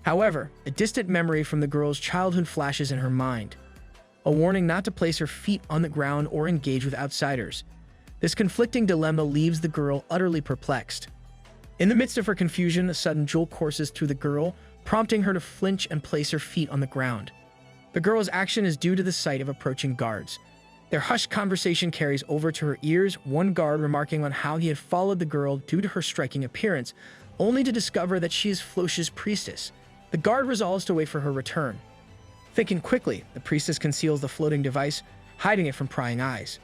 However, a distant memory from the girl's childhood flashes in her mind. A warning not to place her feet on the ground or engage with outsiders. This conflicting dilemma leaves the girl utterly perplexed. In the midst of her confusion, a sudden jolt courses through the girl, prompting her to flinch and place her feet on the ground. The girl's action is due to the sight of approaching guards. Their hushed conversation carries over to her ears, one guard remarking on how he had followed the girl due to her striking appearance, only to discover that she is Floch's priestess. The guard resolves to wait for her return. Thinking quickly, the priestess conceals the floating device, hiding it from prying eyes.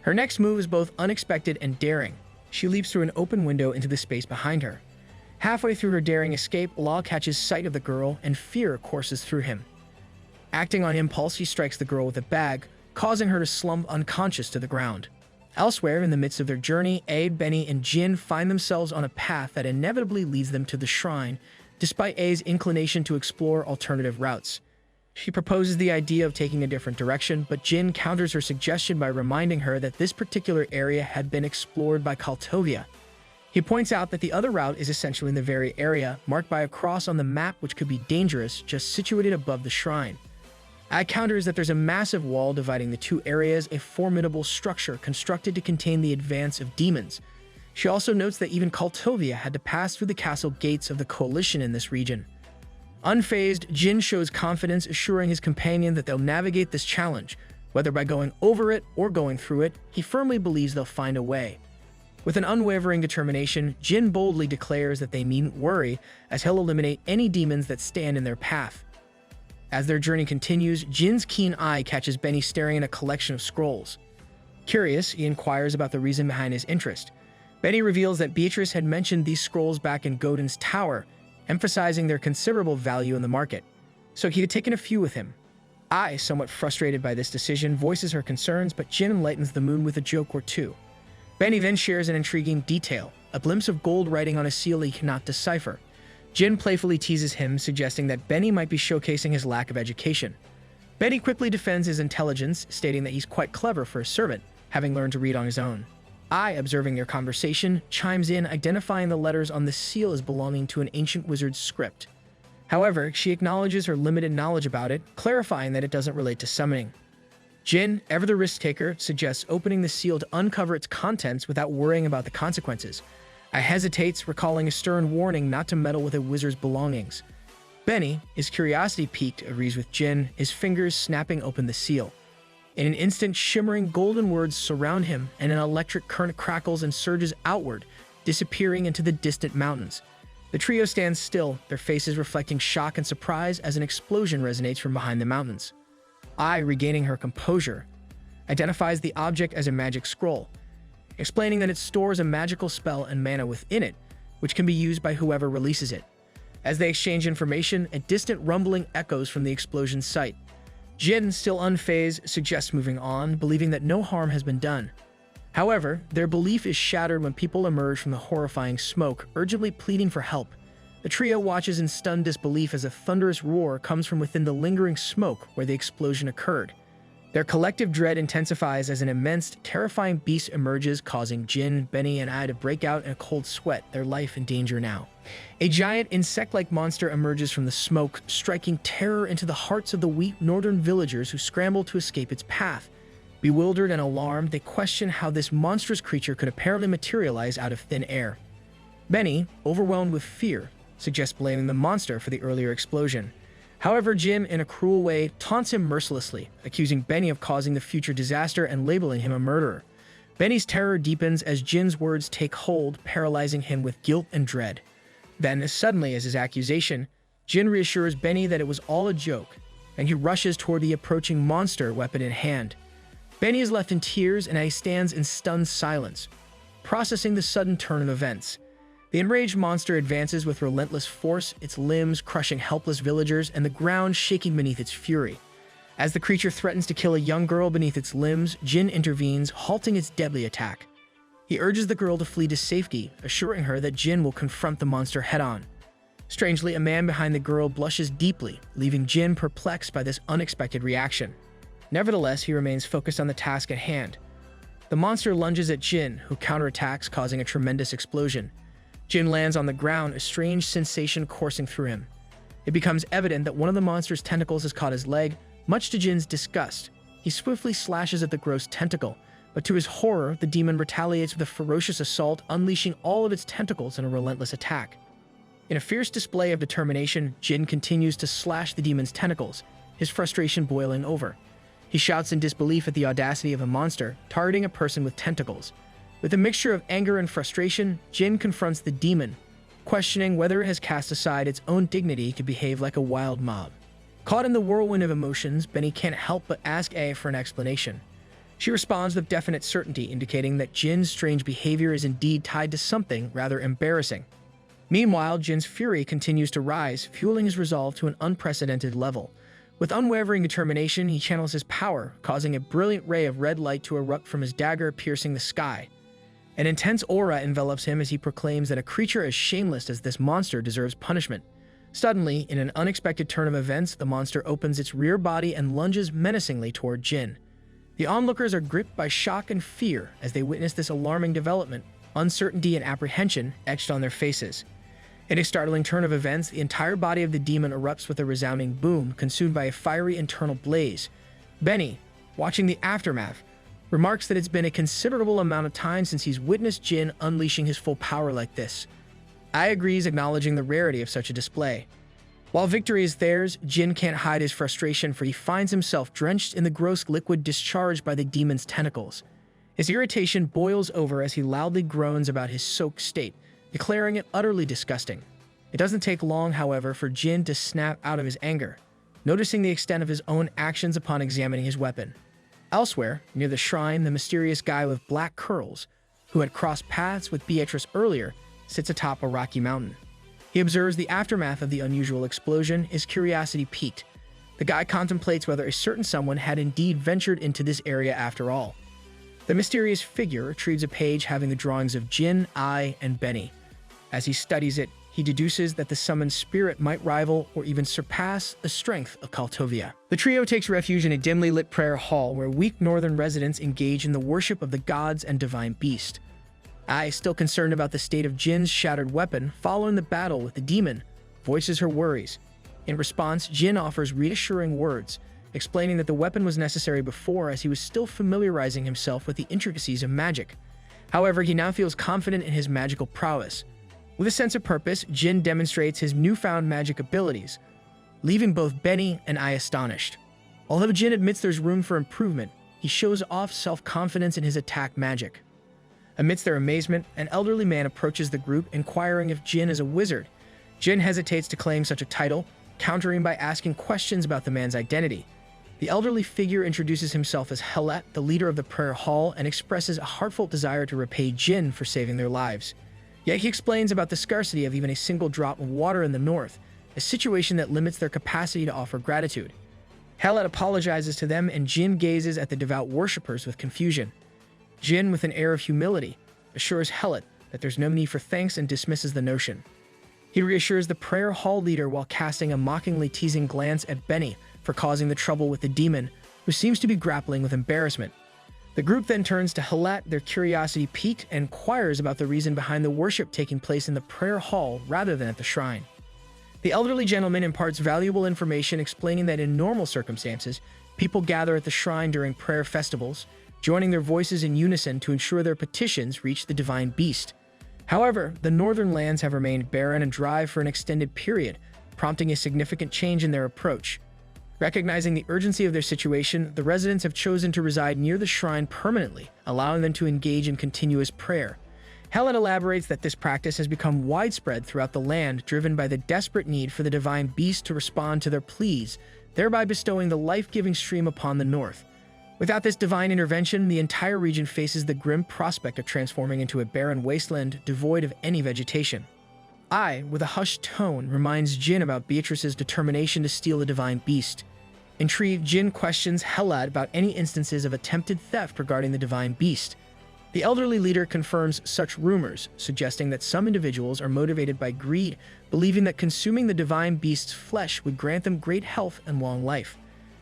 Her next move is both unexpected and daring. She leaps through an open window into the space behind her. Halfway through her daring escape, Law catches sight of the girl, and fear courses through him. Acting on impulse, he strikes the girl with a bag, causing her to slump unconscious to the ground. Elsewhere, in the midst of their journey, Aid, Benny, and Jin find themselves on a path that inevitably leads them to the shrine, despite A's inclination to explore alternative routes. She proposes the idea of taking a different direction, but Jin counters her suggestion by reminding her that this particular area had been explored by Kaltovia. He points out that the other route is essentially in the very area, marked by a cross on the map which could be dangerous, just situated above the shrine. I counters that there's a massive wall dividing the two areas, a formidable structure constructed to contain the advance of demons. She also notes that even Kaltovia had to pass through the castle gates of the coalition in this region. Unfazed, Jin shows confidence, assuring his companion that they'll navigate this challenge. Whether by going over it or going through it, he firmly believes they'll find a way. With an unwavering determination, Jin boldly declares that they needn't worry, as he'll eliminate any demons that stand in their path. As their journey continues, Jin's keen eye catches Benny staring at a collection of scrolls. Curious, he inquires about the reason behind his interest. Benny reveals that Beatrice had mentioned these scrolls back in Godin's tower, emphasizing their considerable value in the market, so he had taken a few with him. I, somewhat frustrated by this decision, voices her concerns, but Jin enlightens the mood with a joke or two. Benny then shares an intriguing detail, a glimpse of gold writing on a seal he cannot decipher. Jin playfully teases him, suggesting that Benny might be showcasing his lack of education. Benny quickly defends his intelligence, stating that he's quite clever for a servant, having learned to read on his own. I, observing their conversation, chimes in, identifying the letters on the seal as belonging to an ancient wizard's script. However, she acknowledges her limited knowledge about it, clarifying that it doesn't relate to summoning. Jin, ever the risk-taker, suggests opening the seal to uncover its contents without worrying about the consequences. I hesitates, recalling a stern warning not to meddle with a wizard's belongings. Benny, his curiosity piqued, agrees with Jin, his fingers snapping open the seal. In an instant, shimmering golden words surround him, and an electric current crackles and surges outward, disappearing into the distant mountains. The trio stands still, their faces reflecting shock and surprise as an explosion resonates from behind the mountains. I, regaining her composure, identifies the object as a magic scroll, explaining that it stores a magical spell and mana within it, which can be used by whoever releases it. As they exchange information, a distant rumbling echoes from the explosion's site. Jin, still unfazed, suggests moving on, believing that no harm has been done. However, their belief is shattered when people emerge from the horrifying smoke, urgently pleading for help. The trio watches in stunned disbelief as a thunderous roar comes from within the lingering smoke where the explosion occurred. Their collective dread intensifies as an immense, terrifying beast emerges, causing Jin, Benny, and I to break out in a cold sweat, their life in danger now. A giant insect-like monster emerges from the smoke, striking terror into the hearts of the weak northern villagers who scramble to escape its path. Bewildered and alarmed, they question how this monstrous creature could apparently materialize out of thin air. Benny, overwhelmed with fear, suggests blaming the monster for the earlier explosion. However, Jin, in a cruel way, taunts him mercilessly, accusing Benny of causing the future disaster and labeling him a murderer. Benny's terror deepens as Jin's words take hold, paralyzing him with guilt and dread. Then, as suddenly as his accusation, Jin reassures Benny that it was all a joke, and he rushes toward the approaching monster, weapon in hand. Benny is left in tears and he stands in stunned silence, processing the sudden turn of events. The enraged monster advances with relentless force, its limbs crushing helpless villagers and the ground shaking beneath its fury. As the creature threatens to kill a young girl beneath its limbs, Jin intervenes, halting its deadly attack. He urges the girl to flee to safety, assuring her that Jin will confront the monster head-on. Strangely, a man behind the girl blushes deeply, leaving Jin perplexed by this unexpected reaction. Nevertheless, he remains focused on the task at hand. The monster lunges at Jin, who counterattacks, causing a tremendous explosion. Jin lands on the ground, a strange sensation coursing through him. It becomes evident that one of the monster's tentacles has caught his leg. Much to Jin's disgust, he swiftly slashes at the gross tentacle, but to his horror, the demon retaliates with a ferocious assault, unleashing all of its tentacles in a relentless attack. In a fierce display of determination, Jin continues to slash the demon's tentacles, his frustration boiling over. He shouts in disbelief at the audacity of a monster, targeting a person with tentacles. With a mixture of anger and frustration, Jin confronts the demon, questioning whether it has cast aside its own dignity to behave like a wild mob. Caught in the whirlwind of emotions, Benny can't help but ask A for an explanation. She responds with definite certainty, indicating that Jin's strange behavior is indeed tied to something rather embarrassing. Meanwhile, Jin's fury continues to rise, fueling his resolve to an unprecedented level. With unwavering determination, he channels his power, causing a brilliant ray of red light to erupt from his dagger, piercing the sky. An intense aura envelops him as he proclaims that a creature as shameless as this monster deserves punishment. Suddenly, in an unexpected turn of events, the monster opens its rear body and lunges menacingly toward Jin. The onlookers are gripped by shock and fear as they witness this alarming development, uncertainty and apprehension etched on their faces. In a startling turn of events, the entire body of the demon erupts with a resounding boom, consumed by a fiery internal blaze. Benny, watching the aftermath, remarks that it's been a considerable amount of time since he's witnessed Jin unleashing his full power like this. Ai agrees, acknowledging the rarity of such a display. While victory is theirs, Jin can't hide his frustration, for he finds himself drenched in the gross liquid discharged by the demon's tentacles. His irritation boils over as he loudly groans about his soaked state, declaring it utterly disgusting. It doesn't take long, however, for Jin to snap out of his anger, noticing the extent of his own actions upon examining his weapon. Elsewhere, near the shrine, the mysterious guy with black curls, who had crossed paths with Beatrice earlier, sits atop a rocky mountain. He observes the aftermath of the unusual explosion, his curiosity piqued. The guy contemplates whether a certain someone had indeed ventured into this area after all. The mysterious figure retrieves a page having the drawings of Jin, Ai, and Benny. As he studies it, he deduces that the summoned spirit might rival or even surpass the strength of Kaltovia. The trio takes refuge in a dimly lit prayer hall where weak northern residents engage in the worship of the gods and divine beast. Ai, still concerned about the state of Jin's shattered weapon following the battle with the demon, voices her worries. In response, Jin offers reassuring words, explaining that the weapon was necessary before as he was still familiarizing himself with the intricacies of magic. However, he now feels confident in his magical prowess. With a sense of purpose, Jin demonstrates his newfound magic abilities, leaving both Benny and Ai astonished. Although Jin admits there's room for improvement, he shows off self-confidence in his attack magic. Amidst their amazement, an elderly man approaches the group, inquiring if Jin is a wizard. Jin hesitates to claim such a title, countering by asking questions about the man's identity. The elderly figure introduces himself as Helet, the leader of the prayer hall, and expresses a heartfelt desire to repay Jin for saving their lives. Yet he explains about the scarcity of even a single drop of water in the north, a situation that limits their capacity to offer gratitude. Helet apologizes to them, and Jin gazes at the devout worshippers with confusion. Jin, with an air of humility, assures Helet that there's no need for thanks and dismisses the notion. He reassures the prayer hall leader while casting a mockingly teasing glance at Benny for causing the trouble with the demon, who seems to be grappling with embarrassment. The group then turns to Helet, their curiosity piqued, and inquires about the reason behind the worship taking place in the prayer hall rather than at the shrine. The elderly gentleman imparts valuable information, explaining that in normal circumstances, people gather at the shrine during prayer festivals, joining their voices in unison to ensure their petitions reach the divine beast. However, the northern lands have remained barren and dry for an extended period, prompting a significant change in their approach. Recognizing the urgency of their situation, the residents have chosen to reside near the shrine permanently, allowing them to engage in continuous prayer. Helen elaborates that this practice has become widespread throughout the land, driven by the desperate need for the divine beast to respond to their pleas, thereby bestowing the life-giving stream upon the north. Without this divine intervention, the entire region faces the grim prospect of transforming into a barren wasteland devoid of any vegetation. I, with a hushed tone, reminds Jin about Beatrice's determination to steal the divine beast. Intrigued, Jin questions Helad about any instances of attempted theft regarding the divine beast. The elderly leader confirms such rumors, suggesting that some individuals are motivated by greed, believing that consuming the divine beast's flesh would grant them great health and long life.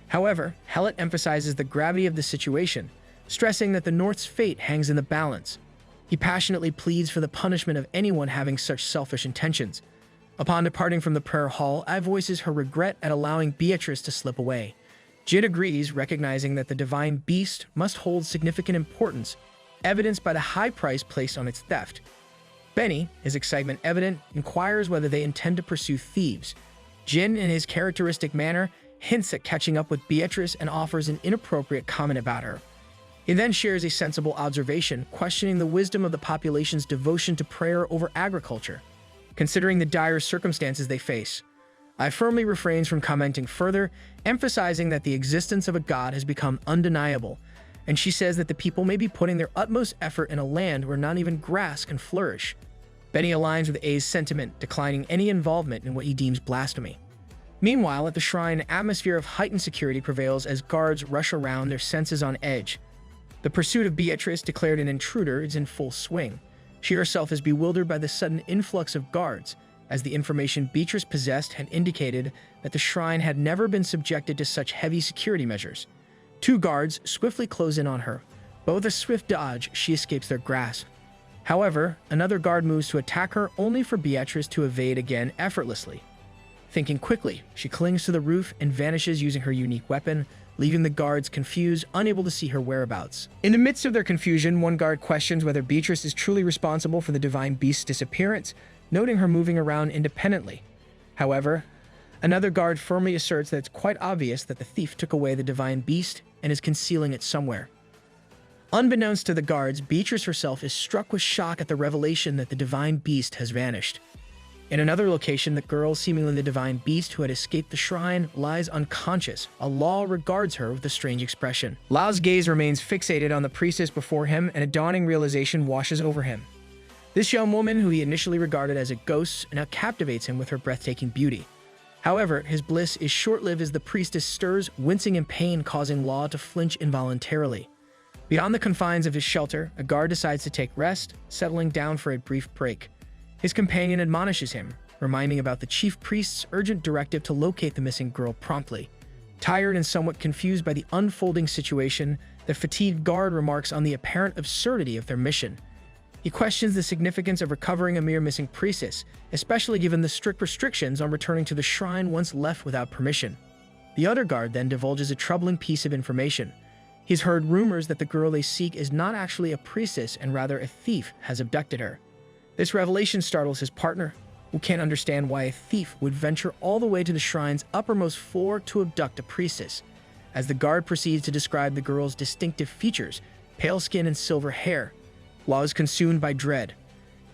However, Helad emphasizes the gravity of the situation, stressing that the North's fate hangs in the balance. He passionately pleads for the punishment of anyone having such selfish intentions. Upon departing from the prayer hall, I voices her regret at allowing Beatrice to slip away. Jin agrees, recognizing that the divine beast must hold significant importance, evidenced by the high price placed on its theft. Benny, his excitement evident, inquires whether they intend to pursue thieves. Jin, in his characteristic manner, hints at catching up with Beatrice and offers an inappropriate comment about her. He then shares a sensible observation, questioning the wisdom of the population's devotion to prayer over agriculture, considering the dire circumstances they face. I firmly refrains from commenting further, emphasizing that the existence of a god has become undeniable, and she says that the people may be putting their utmost effort in a land where not even grass can flourish. Benny aligns with A's sentiment, declining any involvement in what he deems blasphemy. Meanwhile, at the shrine, an atmosphere of heightened security prevails as guards rush around, their senses on edge. The pursuit of Beatrice, declared an intruder, is in full swing. She herself is bewildered by the sudden influx of guards, as the information Beatrice possessed had indicated that the shrine had never been subjected to such heavy security measures. Two guards swiftly close in on her. Both a swift dodge, she escapes their grasp. However, another guard moves to attack her, only for Beatrice to evade again effortlessly. Thinking quickly, she clings to the roof and vanishes using her unique weapon, leaving the guards confused, unable to see her whereabouts. In the midst of their confusion, one guard questions whether Beatrice is truly responsible for the divine beast's disappearance, noting her moving around independently. However, another guard firmly asserts that it's quite obvious that the thief took away the divine beast and is concealing it somewhere. Unbeknownst to the guards, Beatrice herself is struck with shock at the revelation that the divine beast has vanished. In another location, the girl, seemingly the divine beast who had escaped the shrine, lies unconscious. A Law regards her with a strange expression. Lao's gaze remains fixated on the priestess before him, and a dawning realization washes over him. This young woman, who he initially regarded as a ghost, now captivates him with her breathtaking beauty. However, his bliss is short-lived as the priestess stirs, wincing in pain, causing Law to flinch involuntarily. Beyond the confines of his shelter, a guard decides to take rest, settling down for a brief break. His companion admonishes him, reminding about the chief priest's urgent directive to locate the missing girl promptly. Tired and somewhat confused by the unfolding situation, the fatigued guard remarks on the apparent absurdity of their mission. He questions the significance of recovering a mere missing priestess, especially given the strict restrictions on returning to the shrine once left without permission. The other guard then divulges a troubling piece of information. He's heard rumors that the girl they seek is not actually a priestess and rather a thief has abducted her. This revelation startles his partner, who can't understand why a thief would venture all the way to the shrine's uppermost floor to abduct a priestess. As the guard proceeds to describe the girl's distinctive features, pale skin and silver hair, Law is consumed by dread.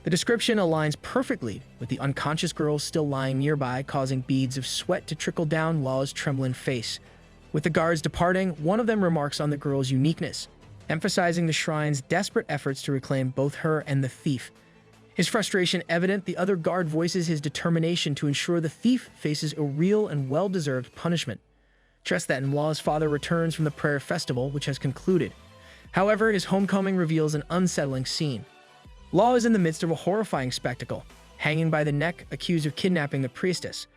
The description aligns perfectly with the unconscious girl still lying nearby, causing beads of sweat to trickle down Law's trembling face. With the guards departing, one of them remarks on the girl's uniqueness, emphasizing the shrine's desperate efforts to reclaim both her and the thief. His frustration evident, the other guard voices his determination to ensure the thief faces a real and well-deserved punishment. Just then, Law's father returns from the prayer festival, which has concluded. However, his homecoming reveals an unsettling scene. Law is in the midst of a horrifying spectacle, hanging by the neck, accused of kidnapping the priestess.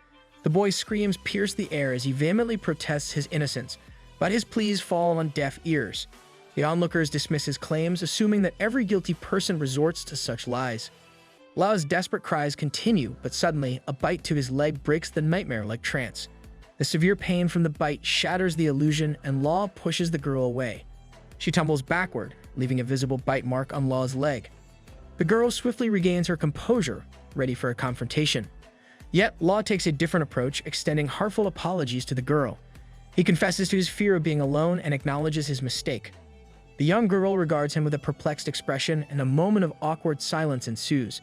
The boy's screams pierce the air as he vehemently protests his innocence, but his pleas fall on deaf ears. The onlookers dismiss his claims, assuming that every guilty person resorts to such lies. Lao's desperate cries continue, but suddenly, a bite to his leg breaks the nightmare-like trance. The severe pain from the bite shatters the illusion, and Law pushes the girl away. She tumbles backward, leaving a visible bite mark on Law's leg. The girl swiftly regains her composure, ready for a confrontation. Yet, Law takes a different approach, extending heartfelt apologies to the girl. He confesses to his fear of being alone and acknowledges his mistake. The young girl regards him with a perplexed expression, and a moment of awkward silence ensues.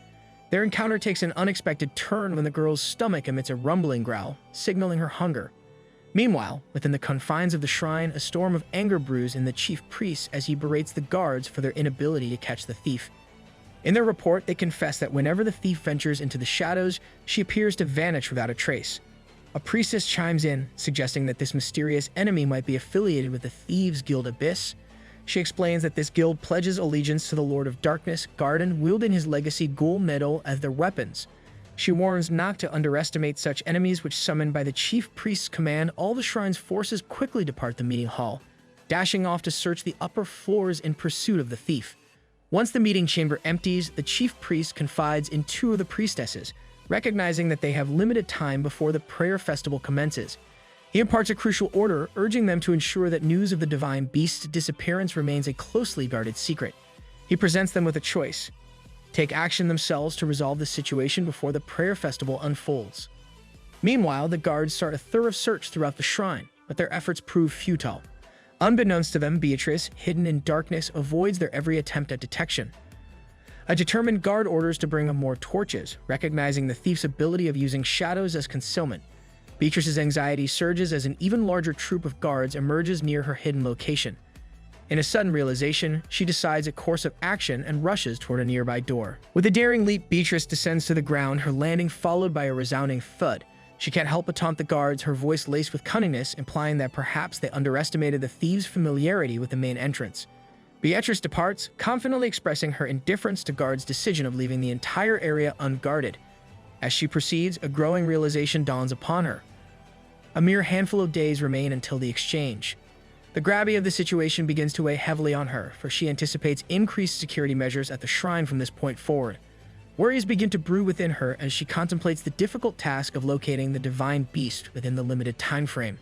Their encounter takes an unexpected turn when the girl's stomach emits a rumbling growl, signaling her hunger. Meanwhile, within the confines of the shrine, a storm of anger brews in the chief priest as he berates the guards for their inability to catch the thief. In their report, they confess that whenever the thief ventures into the shadows, she appears to vanish without a trace. A priestess chimes in, suggesting that this mysterious enemy might be affiliated with the Thieves' Guild Abyss. She explains that this guild pledges allegiance to the Lord of Darkness, Garden, wielding his legacy Ghoul Metal as their weapons. She warns not to underestimate such enemies, which, summoned by the chief priest's command, all the shrine's forces quickly depart the meeting hall, dashing off to search the upper floors in pursuit of the thief. Once the meeting chamber empties, the chief priest confides in two of the priestesses, recognizing that they have limited time before the prayer festival commences. He imparts a crucial order, urging them to ensure that news of the divine beast's disappearance remains a closely guarded secret. He presents them with a choice: take action themselves to resolve the situation before the prayer festival unfolds. Meanwhile, the guards start a thorough search throughout the shrine, but their efforts prove futile. Unbeknownst to them, Beatrice, hidden in darkness, avoids their every attempt at detection. A determined guard orders to bring them more torches, recognizing the thief's ability of using shadows as concealment. Beatrice's anxiety surges as an even larger troop of guards emerges near her hidden location. In a sudden realization, she decides a course of action and rushes toward a nearby door. With a daring leap, Beatrice descends to the ground, her landing followed by a resounding thud. She can't help but taunt the guards, her voice laced with cunningness, implying that perhaps they underestimated the thieves' familiarity with the main entrance. Beatrice departs, confidently expressing her indifference to guards' decision of leaving the entire area unguarded. As she proceeds, a growing realization dawns upon her. A mere handful of days remain until the exchange. The gravity of the situation begins to weigh heavily on her, for she anticipates increased security measures at the shrine from this point forward. Worries begin to brew within her as she contemplates the difficult task of locating the divine beast within the limited time frame.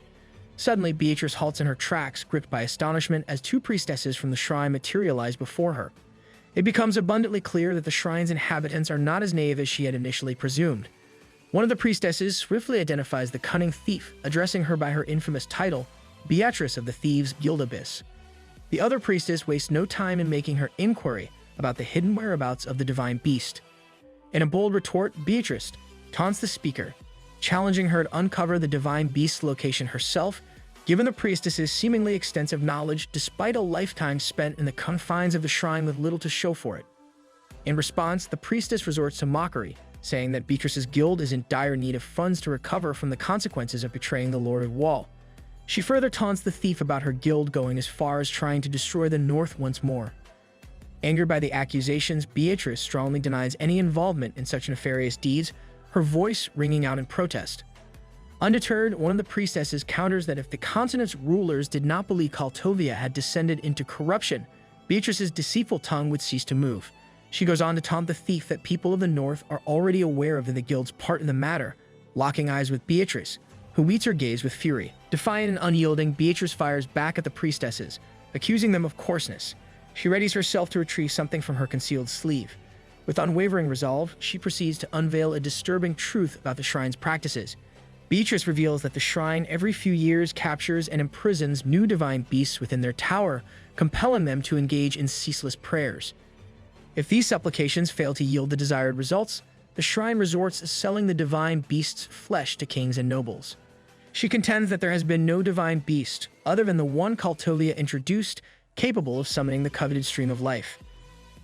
Suddenly, Beatrice halts in her tracks, gripped by astonishment as two priestesses from the shrine materialize before her. It becomes abundantly clear that the shrine's inhabitants are not as naive as she had initially presumed. One of the priestesses swiftly identifies the cunning thief, addressing her by her infamous title, Beatrice of the Thieves' Guild Abyss. The other priestess wastes no time in making her inquiry about the hidden whereabouts of the divine beast. In a bold retort, Beatrice taunts the speaker, challenging her to uncover the divine beast's location herself, given the priestess's seemingly extensive knowledge despite a lifetime spent in the confines of the shrine with little to show for it. In response, the priestess resorts to mockery, saying that Beatrice's guild is in dire need of funds to recover from the consequences of betraying the Lord of Wall. She further taunts the thief about her guild going as far as trying to destroy the North once more. Angered by the accusations, Beatrice strongly denies any involvement in such nefarious deeds, her voice ringing out in protest. Undeterred, one of the priestesses counters that if the continent's rulers did not believe Kaltovia had descended into corruption, Beatrice's deceitful tongue would cease to move. She goes on to taunt the thief that people of the North are already aware of the guild's part in the matter, locking eyes with Beatrice, who meets her gaze with fury. Defiant and unyielding, Beatrice fires back at the priestesses, accusing them of coarseness. She readies herself to retrieve something from her concealed sleeve. With unwavering resolve, she proceeds to unveil a disturbing truth about the shrine's practices. Beatrice reveals that the shrine every few years captures and imprisons new divine beasts within their tower, compelling them to engage in ceaseless prayers. If these supplications fail to yield the desired results, the shrine resorts to selling the divine beast's flesh to kings and nobles. She contends that there has been no divine beast, other than the one Kaltovia introduced, capable of summoning the coveted stream of life.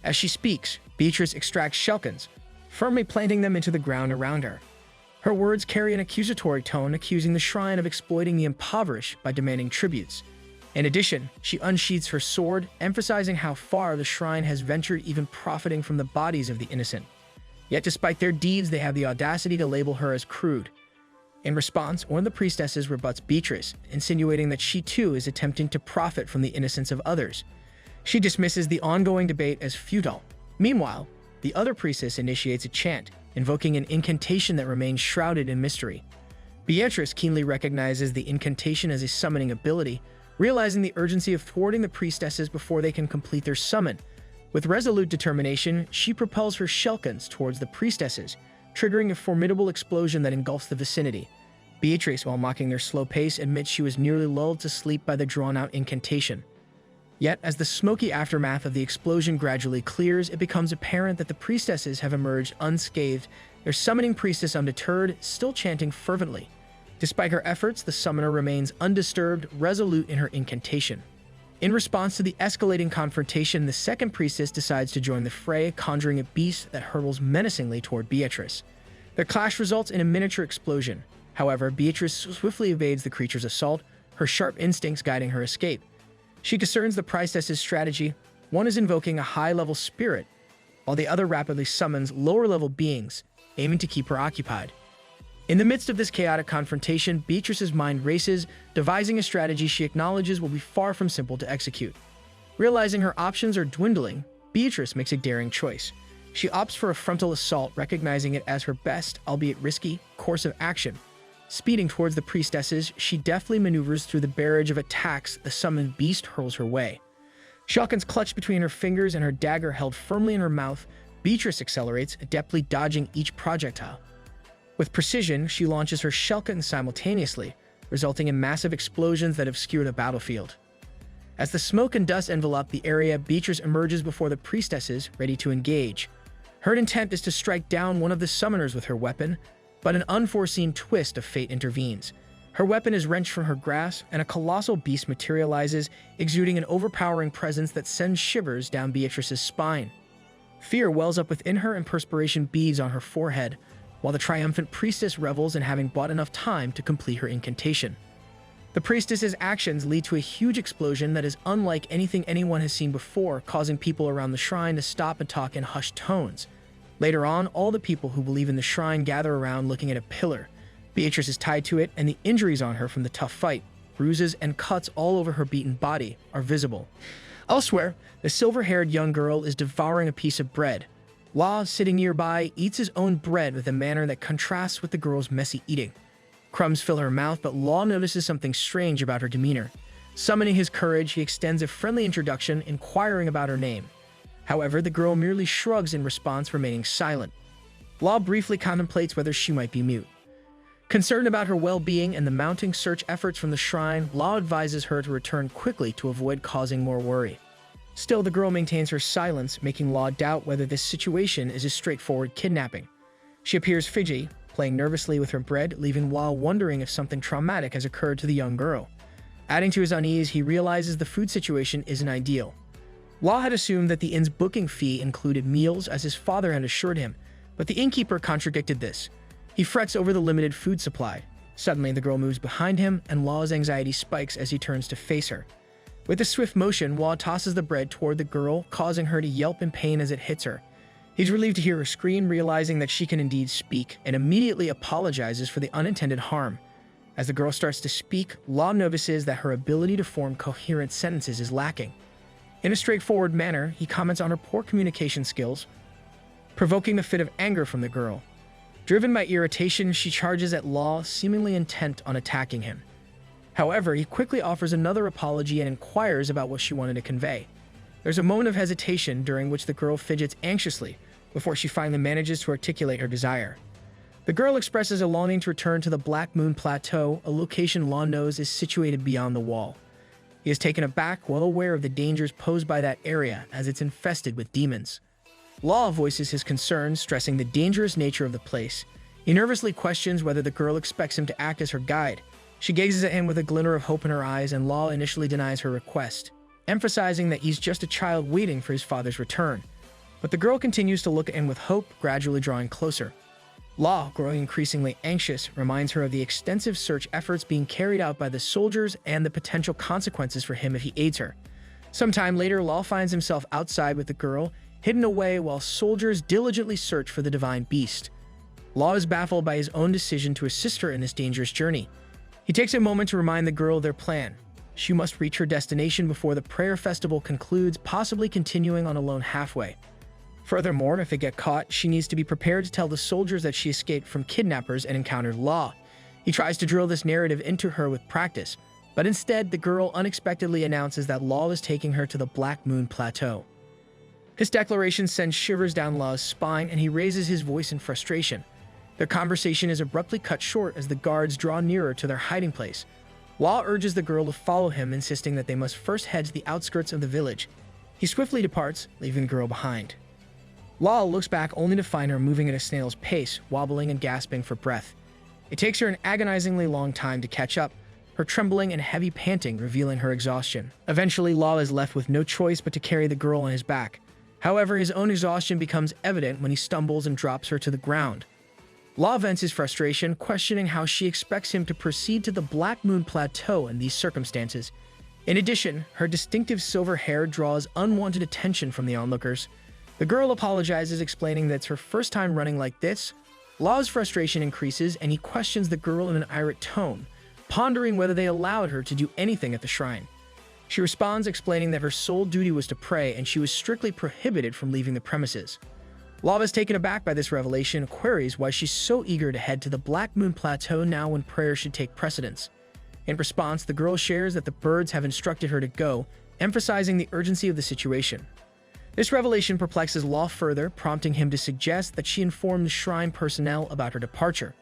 As she speaks, Beatrice extracts shulkins, firmly planting them into the ground around her. Her words carry an accusatory tone, accusing the shrine of exploiting the impoverished by demanding tributes. In addition, she unsheathes her sword, emphasizing how far the shrine has ventured, even profiting from the bodies of the innocent. Yet despite their deeds, they have the audacity to label her as crude. In response, one of the priestesses rebuts Beatrice, insinuating that she too is attempting to profit from the innocence of others. She dismisses the ongoing debate as futile. Meanwhile, the other priestess initiates a chant, invoking an incantation that remains shrouded in mystery. Beatrice keenly recognizes the incantation as a summoning ability, realizing the urgency of thwarting the priestesses before they can complete their summon. With resolute determination, she propels her shulkins towards the priestesses, triggering a formidable explosion that engulfs the vicinity. Beatrice, while mocking their slow pace, admits she was nearly lulled to sleep by the drawn-out incantation. Yet, as the smoky aftermath of the explosion gradually clears, it becomes apparent that the priestesses have emerged unscathed, their summoning priestess undeterred, still chanting fervently. Despite her efforts, the summoner remains undisturbed, resolute in her incantation. In response to the escalating confrontation, the second priestess decides to join the fray, conjuring a beast that hurtles menacingly toward Beatrice. Their clash results in a miniature explosion. However, Beatrice swiftly evades the creature's assault, her sharp instincts guiding her escape. She discerns the priestess's strategy. One is invoking a high-level spirit, while the other rapidly summons lower-level beings, aiming to keep her occupied. In the midst of this chaotic confrontation, Beatrice's mind races, devising a strategy she acknowledges will be far from simple to execute. Realizing her options are dwindling, Beatrice makes a daring choice. She opts for a frontal assault, recognizing it as her best, albeit risky, course of action. Speeding towards the priestesses, she deftly maneuvers through the barrage of attacks the summoned beast hurls her way. Shotguns clutched between her fingers and her dagger held firmly in her mouth, Beatrice accelerates, adeptly dodging each projectile. With precision, she launches her shellgun simultaneously, resulting in massive explosions that obscure the battlefield. As the smoke and dust envelop the area, Beatrice emerges before the priestesses, ready to engage. Her intent is to strike down one of the summoners with her weapon, but an unforeseen twist of fate intervenes. Her weapon is wrenched from her grasp, and a colossal beast materializes, exuding an overpowering presence that sends shivers down Beatrice's spine. Fear wells up within her and perspiration beads on her forehead, while the triumphant priestess revels in having bought enough time to complete her incantation. The priestess's actions lead to a huge explosion that is unlike anything anyone has seen before, causing people around the shrine to stop and talk in hushed tones. Later on, all the people who believe in the shrine gather around looking at a pillar. Beatrice is tied to it, and the injuries on her from the tough fight, bruises and cuts all over her beaten body, are visible. Elsewhere, the silver-haired young girl is devouring a piece of bread. Law, sitting nearby, eats his own bread with a manner that contrasts with the girl's messy eating. Crumbs fill her mouth, but Law notices something strange about her demeanor. Summoning his courage, he extends a friendly introduction, inquiring about her name. However, the girl merely shrugs in response, remaining silent. Law briefly contemplates whether she might be mute. Concerned about her well-being and the mounting search efforts from the shrine, Law advises her to return quickly to avoid causing more worry. Still, the girl maintains her silence, making Law doubt whether this situation is a straightforward kidnapping. She appears fidgety, playing nervously with her bread, leaving Law wondering if something traumatic has occurred to the young girl. Adding to his unease, he realizes the food situation isn't ideal. Law had assumed that the inn's booking fee included meals, as his father had assured him, but the innkeeper contradicted this. He frets over the limited food supply. Suddenly, the girl moves behind him, and Law's anxiety spikes as he turns to face her. With a swift motion, Law tosses the bread toward the girl, causing her to yelp in pain as it hits her. He's relieved to hear her scream, realizing that she can indeed speak, and immediately apologizes for the unintended harm. As the girl starts to speak, Law notices that her ability to form coherent sentences is lacking. In a straightforward manner, he comments on her poor communication skills, provoking a fit of anger from the girl. Driven by irritation, she charges at Law, seemingly intent on attacking him. However, he quickly offers another apology and inquires about what she wanted to convey. There's a moment of hesitation during which the girl fidgets anxiously before she finally manages to articulate her desire. The girl expresses a longing to return to the Black Moon Plateau, a location Law knows is situated beyond the wall. He is taken aback, well aware of the dangers posed by that area as it's infested with demons. Law voices his concerns, stressing the dangerous nature of the place. He nervously questions whether the girl expects him to act as her guide. She gazes at him with a glimmer of hope in her eyes, and Law initially denies her request, emphasizing that he's just a child waiting for his father's return. But the girl continues to look at him with hope, gradually drawing closer. Law, growing increasingly anxious, reminds her of the extensive search efforts being carried out by the soldiers and the potential consequences for him if he aids her. Sometime later, Law finds himself outside with the girl, hidden away while soldiers diligently search for the divine beast. Law is baffled by his own decision to assist her in this dangerous journey. He takes a moment to remind the girl of their plan. She must reach her destination before the prayer festival concludes, possibly continuing on alone halfway. Furthermore, if they get caught, she needs to be prepared to tell the soldiers that she escaped from kidnappers and encountered Law. He tries to drill this narrative into her with practice, but instead, the girl unexpectedly announces that Law is taking her to the Black Moon Plateau. His declaration sends shivers down Law's spine, and he raises his voice in frustration. Their conversation is abruptly cut short as the guards draw nearer to their hiding place. Law urges the girl to follow him, insisting that they must first head to the outskirts of the village. He swiftly departs, leaving the girl behind. Law looks back only to find her moving at a snail's pace, wobbling and gasping for breath. It takes her an agonizingly long time to catch up, her trembling and heavy panting revealing her exhaustion. Eventually, Law is left with no choice but to carry the girl on his back. However, his own exhaustion becomes evident when he stumbles and drops her to the ground. Law vents his frustration, questioning how she expects him to proceed to the Black Moon Plateau in these circumstances. In addition, her distinctive silver hair draws unwanted attention from the onlookers. The girl apologizes, explaining that it's her first time running like this. Law's frustration increases, and he questions the girl in an irate tone, pondering whether they allowed her to do anything at the shrine. She responds, explaining that her sole duty was to pray and she was strictly prohibited from leaving the premises. Law is taken aback by this revelation and queries why she's so eager to head to the Black Moon Plateau now when prayer should take precedence. In response, the girl shares that the birds have instructed her to go, emphasizing the urgency of the situation. This revelation perplexes Law further, prompting him to suggest that she inform the shrine personnel about her departure.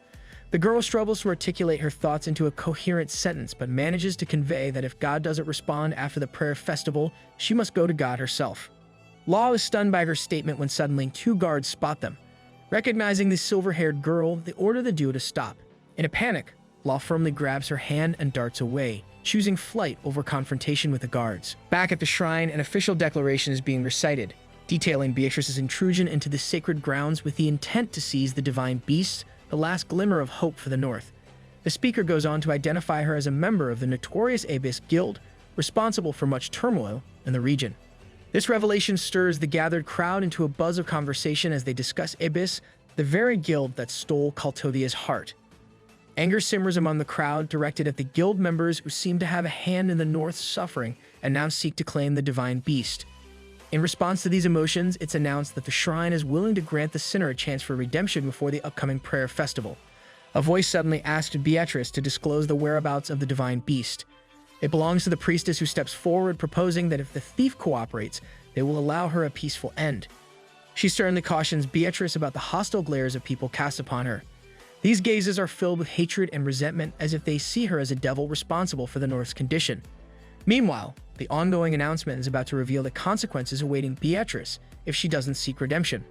The girl struggles to articulate her thoughts into a coherent sentence, but manages to convey that if God doesn't respond after the prayer festival, she must go to God herself. Law is stunned by her statement when suddenly 2 guards spot them. Recognizing the silver-haired girl, they order the duo to stop. In a panic, Law firmly grabs her hand and darts away, choosing flight over confrontation with the guards. Back at the shrine, an official declaration is being recited, detailing Beatrice's intrusion into the sacred grounds with the intent to seize the divine beasts, the last glimmer of hope for the North. The speaker goes on to identify her as a member of the notorious Abyss Guild, responsible for much turmoil in the region. This revelation stirs the gathered crowd into a buzz of conversation as they discuss Abyss, the very guild that stole Kaltovia's heart. Anger simmers among the crowd, directed at the guild members who seem to have a hand in the North's suffering and now seek to claim the divine beast. In response to these emotions, it's announced that the shrine is willing to grant the sinner a chance for redemption before the upcoming prayer festival. A voice suddenly asked Beatrice to disclose the whereabouts of the divine beast. It belongs to the priestess, who steps forward, proposing that if the thief cooperates, they will allow her a peaceful end. She sternly cautions Beatrice about the hostile glares of people cast upon her. These gazes are filled with hatred and resentment, as if they see her as a devil responsible for the North's condition. Meanwhile, the ongoing announcement is about to reveal the consequences awaiting Beatrice if she doesn't seek redemption.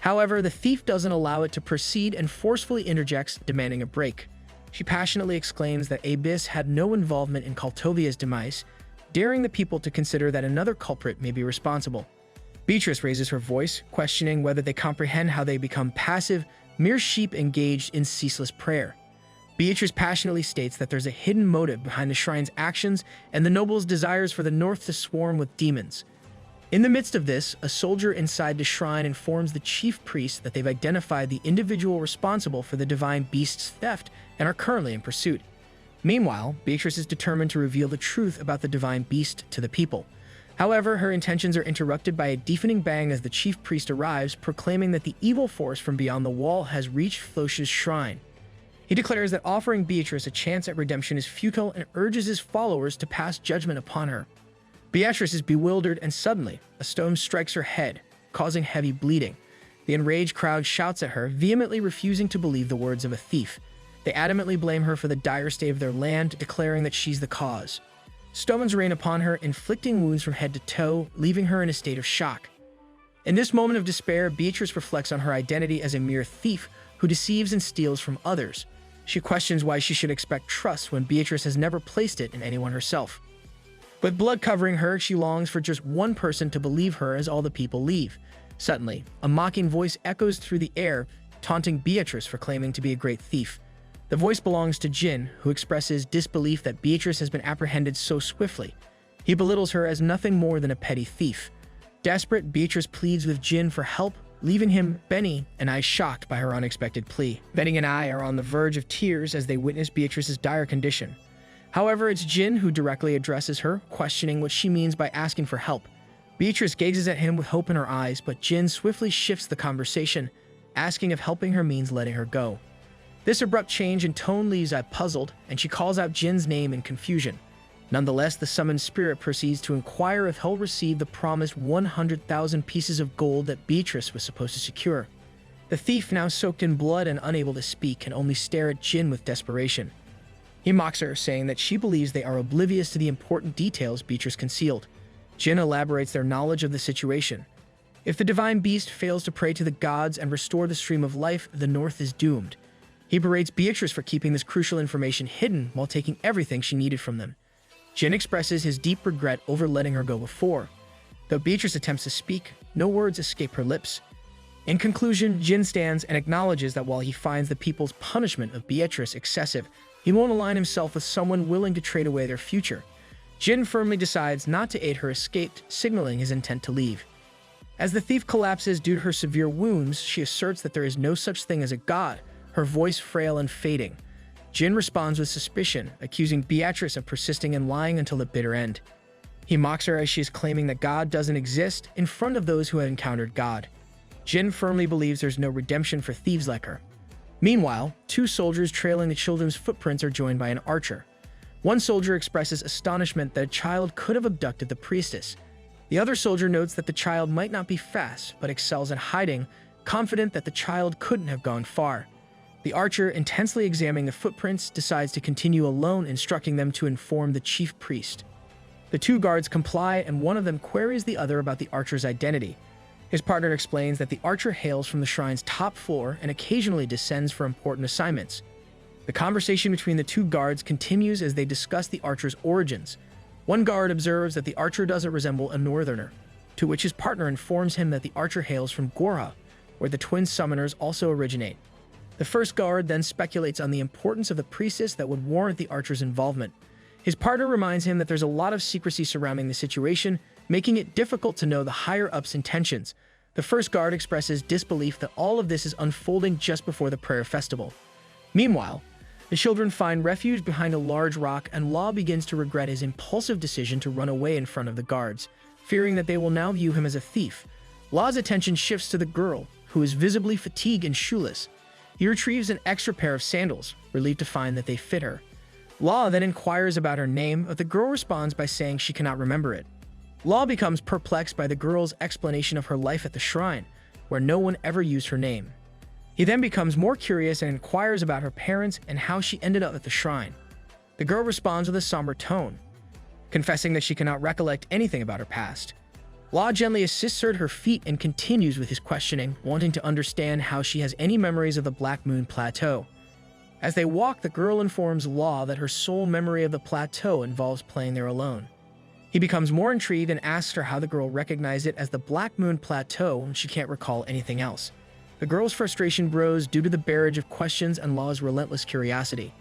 However, the thief doesn't allow it to proceed and forcefully interjects, demanding a break. She passionately exclaims that Abyss had no involvement in Kaltovia's demise, daring the people to consider that another culprit may be responsible. Beatrice raises her voice, questioning whether they comprehend how they become passive, mere sheep engaged in ceaseless prayer. Beatrice passionately states that there's a hidden motive behind the shrine's actions and the nobles' desires for the North to swarm with demons. In the midst of this, a soldier inside the shrine informs the chief priest that they've identified the individual responsible for the divine beast's theft and are currently in pursuit. Meanwhile, Beatrice is determined to reveal the truth about the divine beast to the people. However, her intentions are interrupted by a deafening bang as the chief priest arrives, proclaiming that the evil force from beyond the wall has reached Floch's shrine. He declares that offering Beatrice a chance at redemption is futile and urges his followers to pass judgment upon her. Beatrice is bewildered, and suddenly, a stone strikes her head, causing heavy bleeding. The enraged crowd shouts at her, vehemently refusing to believe the words of a thief. They adamantly blame her for the dire state of their land, declaring that she's the cause. Stones rain upon her, inflicting wounds from head to toe, leaving her in a state of shock. In this moment of despair, Beatrice reflects on her identity as a mere thief who deceives and steals from others. She questions why she should expect trust when Beatrice has never placed it in anyone herself. With blood covering her, she longs for just one person to believe her as all the people leave. Suddenly, a mocking voice echoes through the air, taunting Beatrice for claiming to be a great thief. The voice belongs to Jin, who expresses disbelief that Beatrice has been apprehended so swiftly. He belittles her as nothing more than a petty thief. Desperate, Beatrice pleads with Jin for help, leaving him, Benny, and I shocked by her unexpected plea. Benny and I are on the verge of tears as they witness Beatrice's dire condition. However, it's Jin who directly addresses her, questioning what she means by asking for help. Beatrice gazes at him with hope in her eyes, but Jin swiftly shifts the conversation, asking if helping her means letting her go. This abrupt change in tone leaves I puzzled, and she calls out Jin's name in confusion. Nonetheless, the summoned spirit proceeds to inquire if he'll receive the promised 100,000 pieces of gold that Beatrice was supposed to secure. The thief, now soaked in blood and unable to speak, can only stare at Jin with desperation. He mocks her, saying that she believes they are oblivious to the important details Beatrice concealed. Jin elaborates their knowledge of the situation. If the divine beast fails to pray to the gods and restore the stream of life, the North is doomed. He berates Beatrice for keeping this crucial information hidden while taking everything she needed from them. Jin expresses his deep regret over letting her go before. Though Beatrice attempts to speak, no words escape her lips. In conclusion, Jin stands and acknowledges that while he finds the people's punishment of Beatrice excessive, he won't align himself with someone willing to trade away their future. Jin firmly decides not to aid her escape, signaling his intent to leave. As the thief collapses due to her severe wounds, she asserts that there is no such thing as a god, her voice frail and fading. Jin responds with suspicion, accusing Beatrice of persisting and lying until the bitter end. He mocks her as she is claiming that God doesn't exist in front of those who have encountered God. Jin firmly believes there's no redemption for thieves like her. Meanwhile, two soldiers trailing the children's footprints are joined by an archer. One soldier expresses astonishment that a child could have abducted the priestess. The other soldier notes that the child might not be fast, but excels at hiding, confident that the child couldn't have gone far. The archer, intensely examining the footprints, decides to continue alone, instructing them to inform the chief priest. The two guards comply, and one of them queries the other about the archer's identity. His partner explains that the archer hails from the shrine's top floor and occasionally descends for important assignments. The conversation between the two guards continues as they discuss the archer's origins. One guard observes that the archer doesn't resemble a northerner, to which his partner informs him that the archer hails from Gorha, where the twin summoners also originate. The first guard then speculates on the importance of the priestess that would warrant the archer's involvement. His partner reminds him that there's a lot of secrecy surrounding the situation, making it difficult to know the higher-ups' intentions. The first guard expresses disbelief that all of this is unfolding just before the prayer festival. Meanwhile, the children find refuge behind a large rock, and Law begins to regret his impulsive decision to run away in front of the guards, fearing that they will now view him as a thief. Law's attention shifts to the girl, who is visibly fatigued and shoeless. He retrieves an extra pair of sandals, relieved to find that they fit her. Law then inquires about her name, but the girl responds by saying she cannot remember it. Law becomes perplexed by the girl's explanation of her life at the shrine, where no one ever used her name. He then becomes more curious and inquires about her parents and how she ended up at the shrine. The girl responds with a somber tone, confessing that she cannot recollect anything about her past. Law gently assists her at her feet and continues with his questioning, wanting to understand how she has any memories of the Black Moon Plateau. As they walk, the girl informs Law that her sole memory of the plateau involves playing there alone. He becomes more intrigued and asks her how the girl recognized it as the Black Moon Plateau when she can't recall anything else. The girl's frustration grows due to the barrage of questions and Law's relentless curiosity.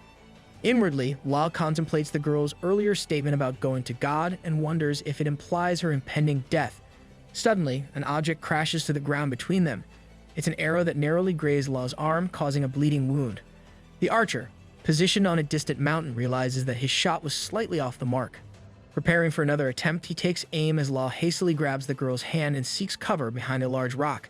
Inwardly, Law contemplates the girl's earlier statement about going to God and wonders if it implies her impending death. Suddenly, an object crashes to the ground between them. It's an arrow that narrowly grazed Law's arm, causing a bleeding wound. The archer, positioned on a distant mountain, realizes that his shot was slightly off the mark. Preparing for another attempt, he takes aim as Law hastily grabs the girl's hand and seeks cover behind a large rock.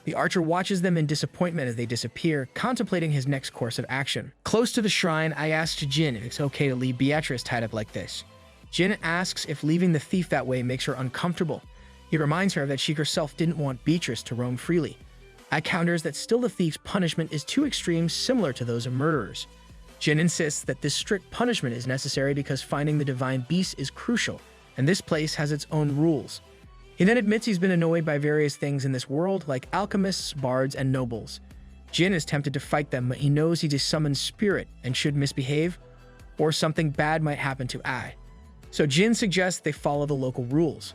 The archer watches them in disappointment as they disappear, contemplating his next course of action. Close to the shrine, I asked Jin if it's okay to leave Beatrice tied up like this. Jin asks if leaving the thief that way makes her uncomfortable. He reminds her that she herself didn't want Beatrice to roam freely. I counters that still the thief's punishment is too extreme, similar to those of murderers. Jin insists that this strict punishment is necessary because finding the divine beast is crucial, and this place has its own rules. He then admits he's been annoyed by various things in this world, like alchemists, bards, and nobles. Jin is tempted to fight them, but he knows he's a summoned spirit and should misbehave, or something bad might happen to Ai. So Jin suggests they follow the local rules.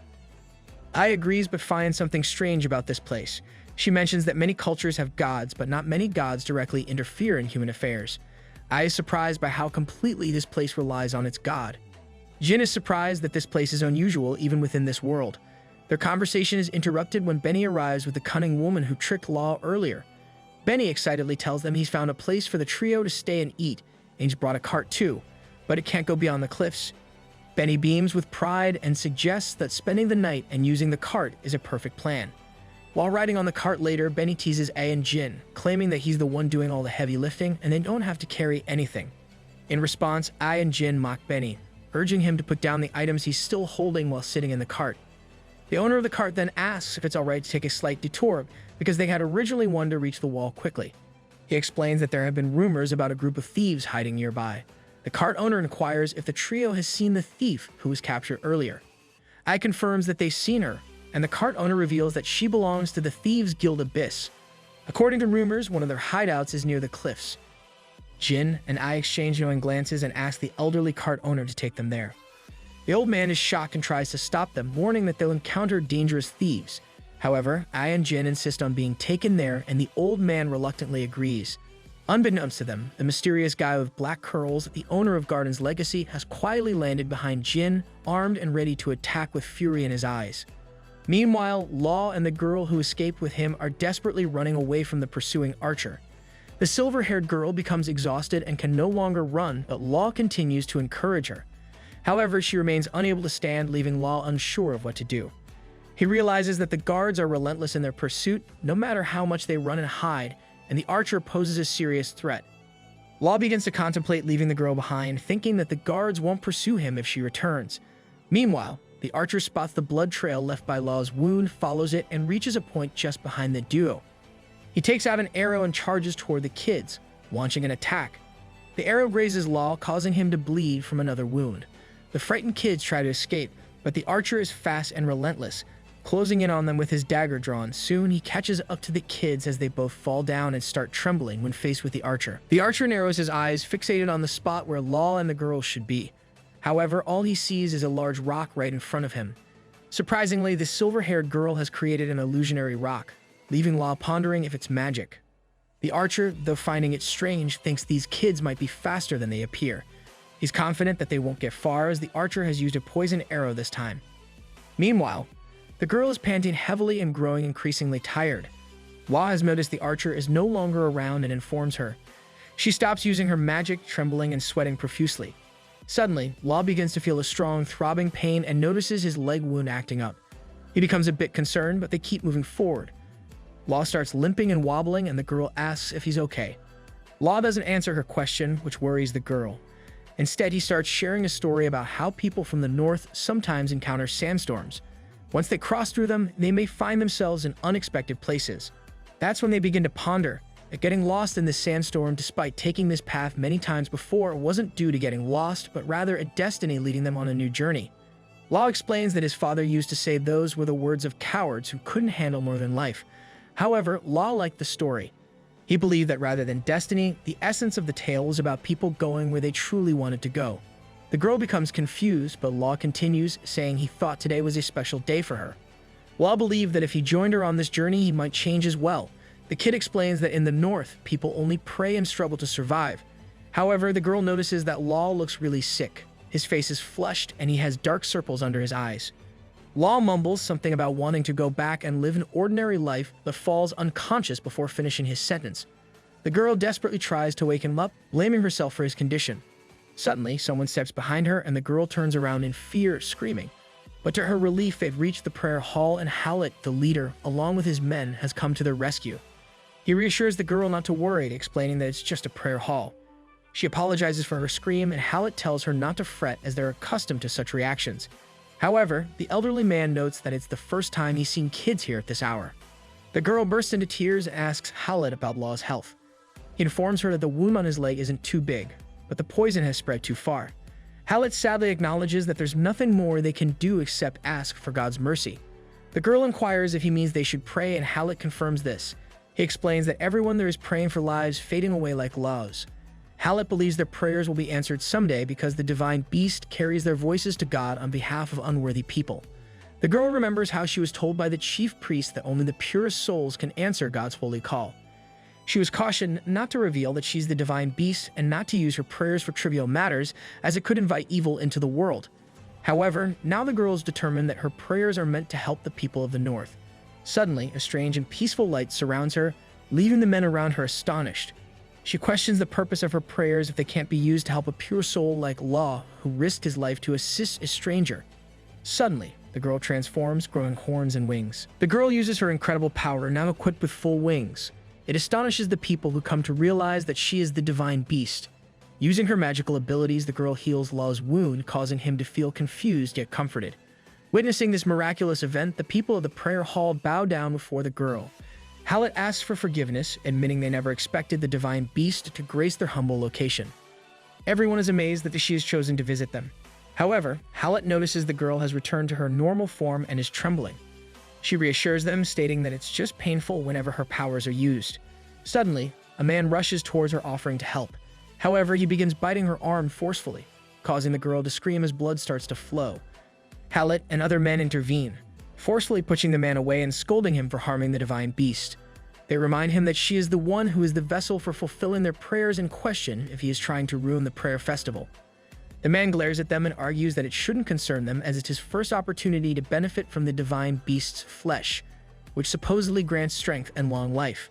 Ai agrees but finds something strange about this place. She mentions that many cultures have gods, but not many gods directly interfere in human affairs. Ai is surprised by how completely this place relies on its god. Jin is surprised that this place is unusual even within this world. Their conversation is interrupted when Benny arrives with the cunning woman who tricked Law earlier. Benny excitedly tells them he's found a place for the trio to stay and eat, and he's brought a cart too, but it can't go beyond the cliffs. Benny beams with pride and suggests that spending the night and using the cart is a perfect plan. While riding on the cart later, Benny teases A and Jin, claiming that he's the one doing all the heavy lifting and they don't have to carry anything. In response, I and Jin mock Benny, urging him to put down the items he's still holding while sitting in the cart. The owner of the cart then asks if it's alright to take a slight detour because they had originally wanted to reach the wall quickly. He explains that there have been rumors about a group of thieves hiding nearby. The cart owner inquires if the trio has seen the thief who was captured earlier. I confirms that they've seen her, and the cart owner reveals that she belongs to the Thieves Guild Abyss. According to rumors, one of their hideouts is near the cliffs. Jin and I exchange knowing glances and ask the elderly cart owner to take them there. The old man is shocked and tries to stop them, warning that they'll encounter dangerous thieves. However, I and Jin insist on being taken there, and the old man reluctantly agrees. Unbeknownst to them, the mysterious guy with black curls, the owner of Garden's legacy, has quietly landed behind Jin, armed and ready to attack with fury in his eyes. Meanwhile, Law and the girl who escaped with him are desperately running away from the pursuing archer. The silver-haired girl becomes exhausted and can no longer run, but Law continues to encourage her. However, she remains unable to stand, leaving Law unsure of what to do. He realizes that the guards are relentless in their pursuit, no matter how much they run and hide, and the archer poses a serious threat. Law begins to contemplate leaving the girl behind, thinking that the guards won't pursue him if she returns. Meanwhile, the archer spots the blood trail left by Law's wound, follows it, and reaches a point just behind the duo. He takes out an arrow and charges toward the kids, launching an attack. The arrow grazes Law, causing him to bleed from another wound. The frightened kids try to escape, but the archer is fast and relentless, closing in on them with his dagger drawn. Soon, he catches up to the kids as they both fall down and start trembling when faced with the archer. The archer narrows his eyes, fixated on the spot where Law and the girl should be. However, all he sees is a large rock right in front of him. Surprisingly, the silver-haired girl has created an illusionary rock, leaving Law pondering if it's magic. The archer, though finding it strange, thinks these kids might be faster than they appear. He's confident that they won't get far, as the archer has used a poison arrow this time. Meanwhile, the girl is panting heavily and growing increasingly tired. Law has noticed the archer is no longer around and informs her. She stops using her magic, trembling and sweating profusely. Suddenly, Law begins to feel a strong, throbbing pain and notices his leg wound acting up. He becomes a bit concerned, but they keep moving forward. Law starts limping and wobbling, and the girl asks if he's okay. Law doesn't answer her question, which worries the girl. Instead, he starts sharing a story about how people from the north sometimes encounter sandstorms. Once they cross through them, they may find themselves in unexpected places. That's when they begin to ponder that getting lost in this sandstorm, despite taking this path many times before, wasn't due to getting lost, but rather a destiny leading them on a new journey. Law explains that his father used to say those were the words of cowards who couldn't handle more than life. However, Law liked the story. He believed that rather than destiny, the essence of the tale was about people going where they truly wanted to go. The girl becomes confused, but Law continues, saying he thought today was a special day for her. Law believed that if he joined her on this journey, he might change as well. The kid explains that in the north, people only pray and struggle to survive. However, the girl notices that Law looks really sick. His face is flushed, and he has dark circles under his eyes. Law mumbles something about wanting to go back and live an ordinary life, but falls unconscious before finishing his sentence. The girl desperately tries to wake him up, blaming herself for his condition. Suddenly, someone steps behind her, and the girl turns around in fear, screaming. But to her relief, they've reached the prayer hall, and Hallett, the leader, along with his men, has come to their rescue. He reassures the girl not to worry, explaining that it's just a prayer hall. She apologizes for her scream, and Hallett tells her not to fret as they're accustomed to such reactions. However, the elderly man notes that it's the first time he's seen kids here at this hour. The girl bursts into tears and asks Hallett about Law's health. He informs her that the wound on his leg isn't too big, but the poison has spread too far. Hallett sadly acknowledges that there's nothing more they can do except ask for God's mercy. The girl inquires if he means they should pray, and Hallett confirms this. He explains that everyone there is praying for lives fading away like Law's. Hallett believes their prayers will be answered someday because the divine beast carries their voices to God on behalf of unworthy people. The girl remembers how she was told by the chief priest that only the purest souls can answer God's holy call. She was cautioned not to reveal that she's the divine beast and not to use her prayers for trivial matters, as it could invite evil into the world. However, now the girl is determined that her prayers are meant to help the people of the north. Suddenly, a strange and peaceful light surrounds her, leaving the men around her astonished. She questions the purpose of her prayers if they can't be used to help a pure soul like Law, who risked his life to assist a stranger. Suddenly, the girl transforms, growing horns and wings. The girl uses her incredible power, now equipped with full wings. It astonishes the people who come to realize that she is the divine beast. Using her magical abilities, the girl heals Law's wound, causing him to feel confused yet comforted. Witnessing this miraculous event, the people of the prayer hall bow down before the girl. Hallett asks for forgiveness, admitting they never expected the divine beast to grace their humble location. Everyone is amazed that she has chosen to visit them. However, Hallett notices the girl has returned to her normal form and is trembling. She reassures them, stating that it's just painful whenever her powers are used. Suddenly, a man rushes towards her offering to help. However, he begins biting her arm forcefully, causing the girl to scream as blood starts to flow. Hallett and other men intervene, forcefully pushing the man away and scolding him for harming the divine beast. They remind him that she is the one who is the vessel for fulfilling their prayers and question if he is trying to ruin the prayer festival. The man glares at them and argues that it shouldn't concern them as it's his first opportunity to benefit from the divine beast's flesh, which supposedly grants strength and long life.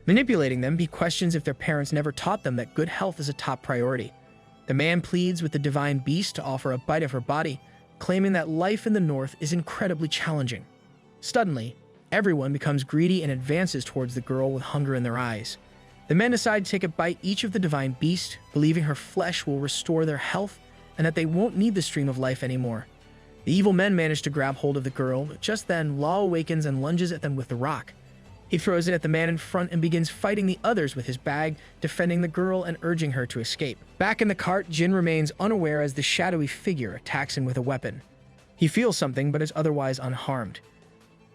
Manipulating them, he questions if their parents never taught them that good health is a top priority. The man pleads with the divine beast to offer a bite of her body, claiming that life in the north is incredibly challenging. Suddenly, everyone becomes greedy and advances towards the girl with hunger in their eyes. The men decide to take a bite each of the divine beast, believing her flesh will restore their health and that they won't need the stream of life anymore. The evil men manage to grab hold of the girl, but just then Law awakens and lunges at them with the rock. He throws it at the man in front and begins fighting the others with his bag, defending the girl and urging her to escape. Back in the cart, Jin remains unaware as the shadowy figure attacks him with a weapon. He feels something but is otherwise unharmed.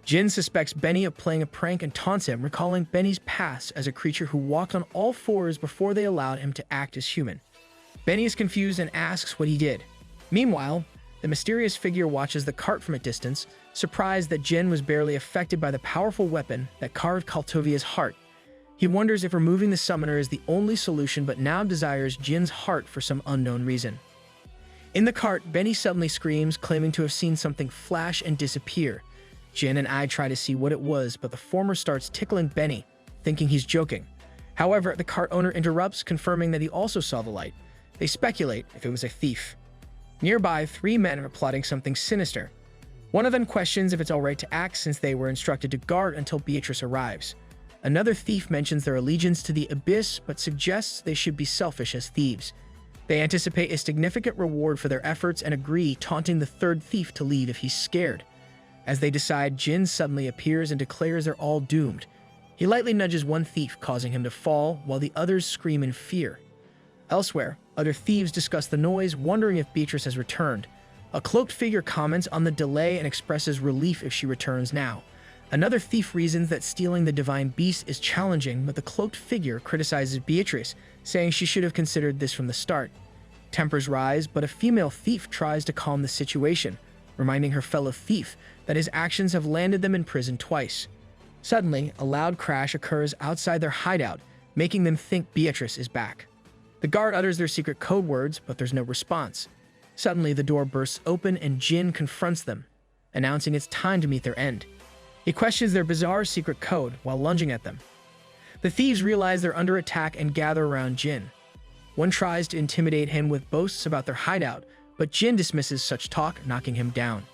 Jin suspects Benny of playing a prank and taunts him, recalling Benny's past as a creature who walked on all fours before they allowed him to act as human. Benny is confused and asks what he did. Meanwhile, the mysterious figure watches the cart from a distance, surprised that Jin was barely affected by the powerful weapon that carved Kaltovia's heart. He wonders if removing the summoner is the only solution, but now desires Jin's heart for some unknown reason. In the cart, Benny suddenly screams, claiming to have seen something flash and disappear. Jin and I try to see what it was, but the former starts tickling Benny, thinking he's joking. However, the cart owner interrupts, confirming that he also saw the light. They speculate if it was a thief. Nearby, 3 men are plotting something sinister. One of them questions if it's alright to act since they were instructed to guard until Beatrice arrives. Another thief mentions their allegiance to the Abyss, but suggests they should be selfish as thieves. They anticipate a significant reward for their efforts and agree, taunting the third thief to leave if he's scared. As they decide, Jin suddenly appears and declares they're all doomed. He lightly nudges one thief, causing him to fall, while the others scream in fear. Elsewhere, other thieves discuss the noise, wondering if Beatrice has returned. A cloaked figure comments on the delay and expresses relief if she returns now. Another thief reasons that stealing the divine beast is challenging, but the cloaked figure criticizes Beatrice, saying she should have considered this from the start. Tempers rise, but a female thief tries to calm the situation, reminding her fellow thief that his actions have landed them in prison twice. Suddenly, a loud crash occurs outside their hideout, making them think Beatrice is back. The guard utters their secret code words, but there's no response. Suddenly, the door bursts open and Jin confronts them, announcing it's time to meet their end. He questions their bizarre secret code while lunging at them. The thieves realize they're under attack and gather around Jin. One tries to intimidate him with boasts about their hideout, but Jin dismisses such talk, knocking him down.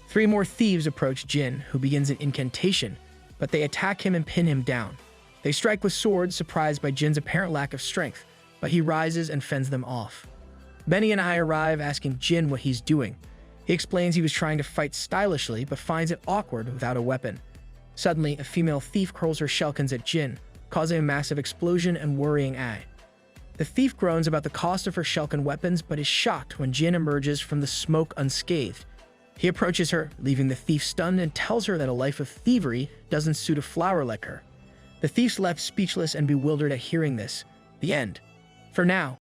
3 more thieves approach Jin, who begins an incantation, but they attack him and pin him down. They strike with swords, surprised by Jin's apparent lack of strength, but he rises and fends them off. Benny and I arrive, asking Jin what he's doing. He explains he was trying to fight stylishly, but finds it awkward without a weapon. Suddenly, a female thief curls her shellkins at Jin, causing a massive explosion and worrying Ai. The thief groans about the cost of her shellkin weapons, but is shocked when Jin emerges from the smoke unscathed. He approaches her, leaving the thief stunned, and tells her that a life of thievery doesn't suit a flower like her. The thief's left speechless and bewildered at hearing this. The end. For now,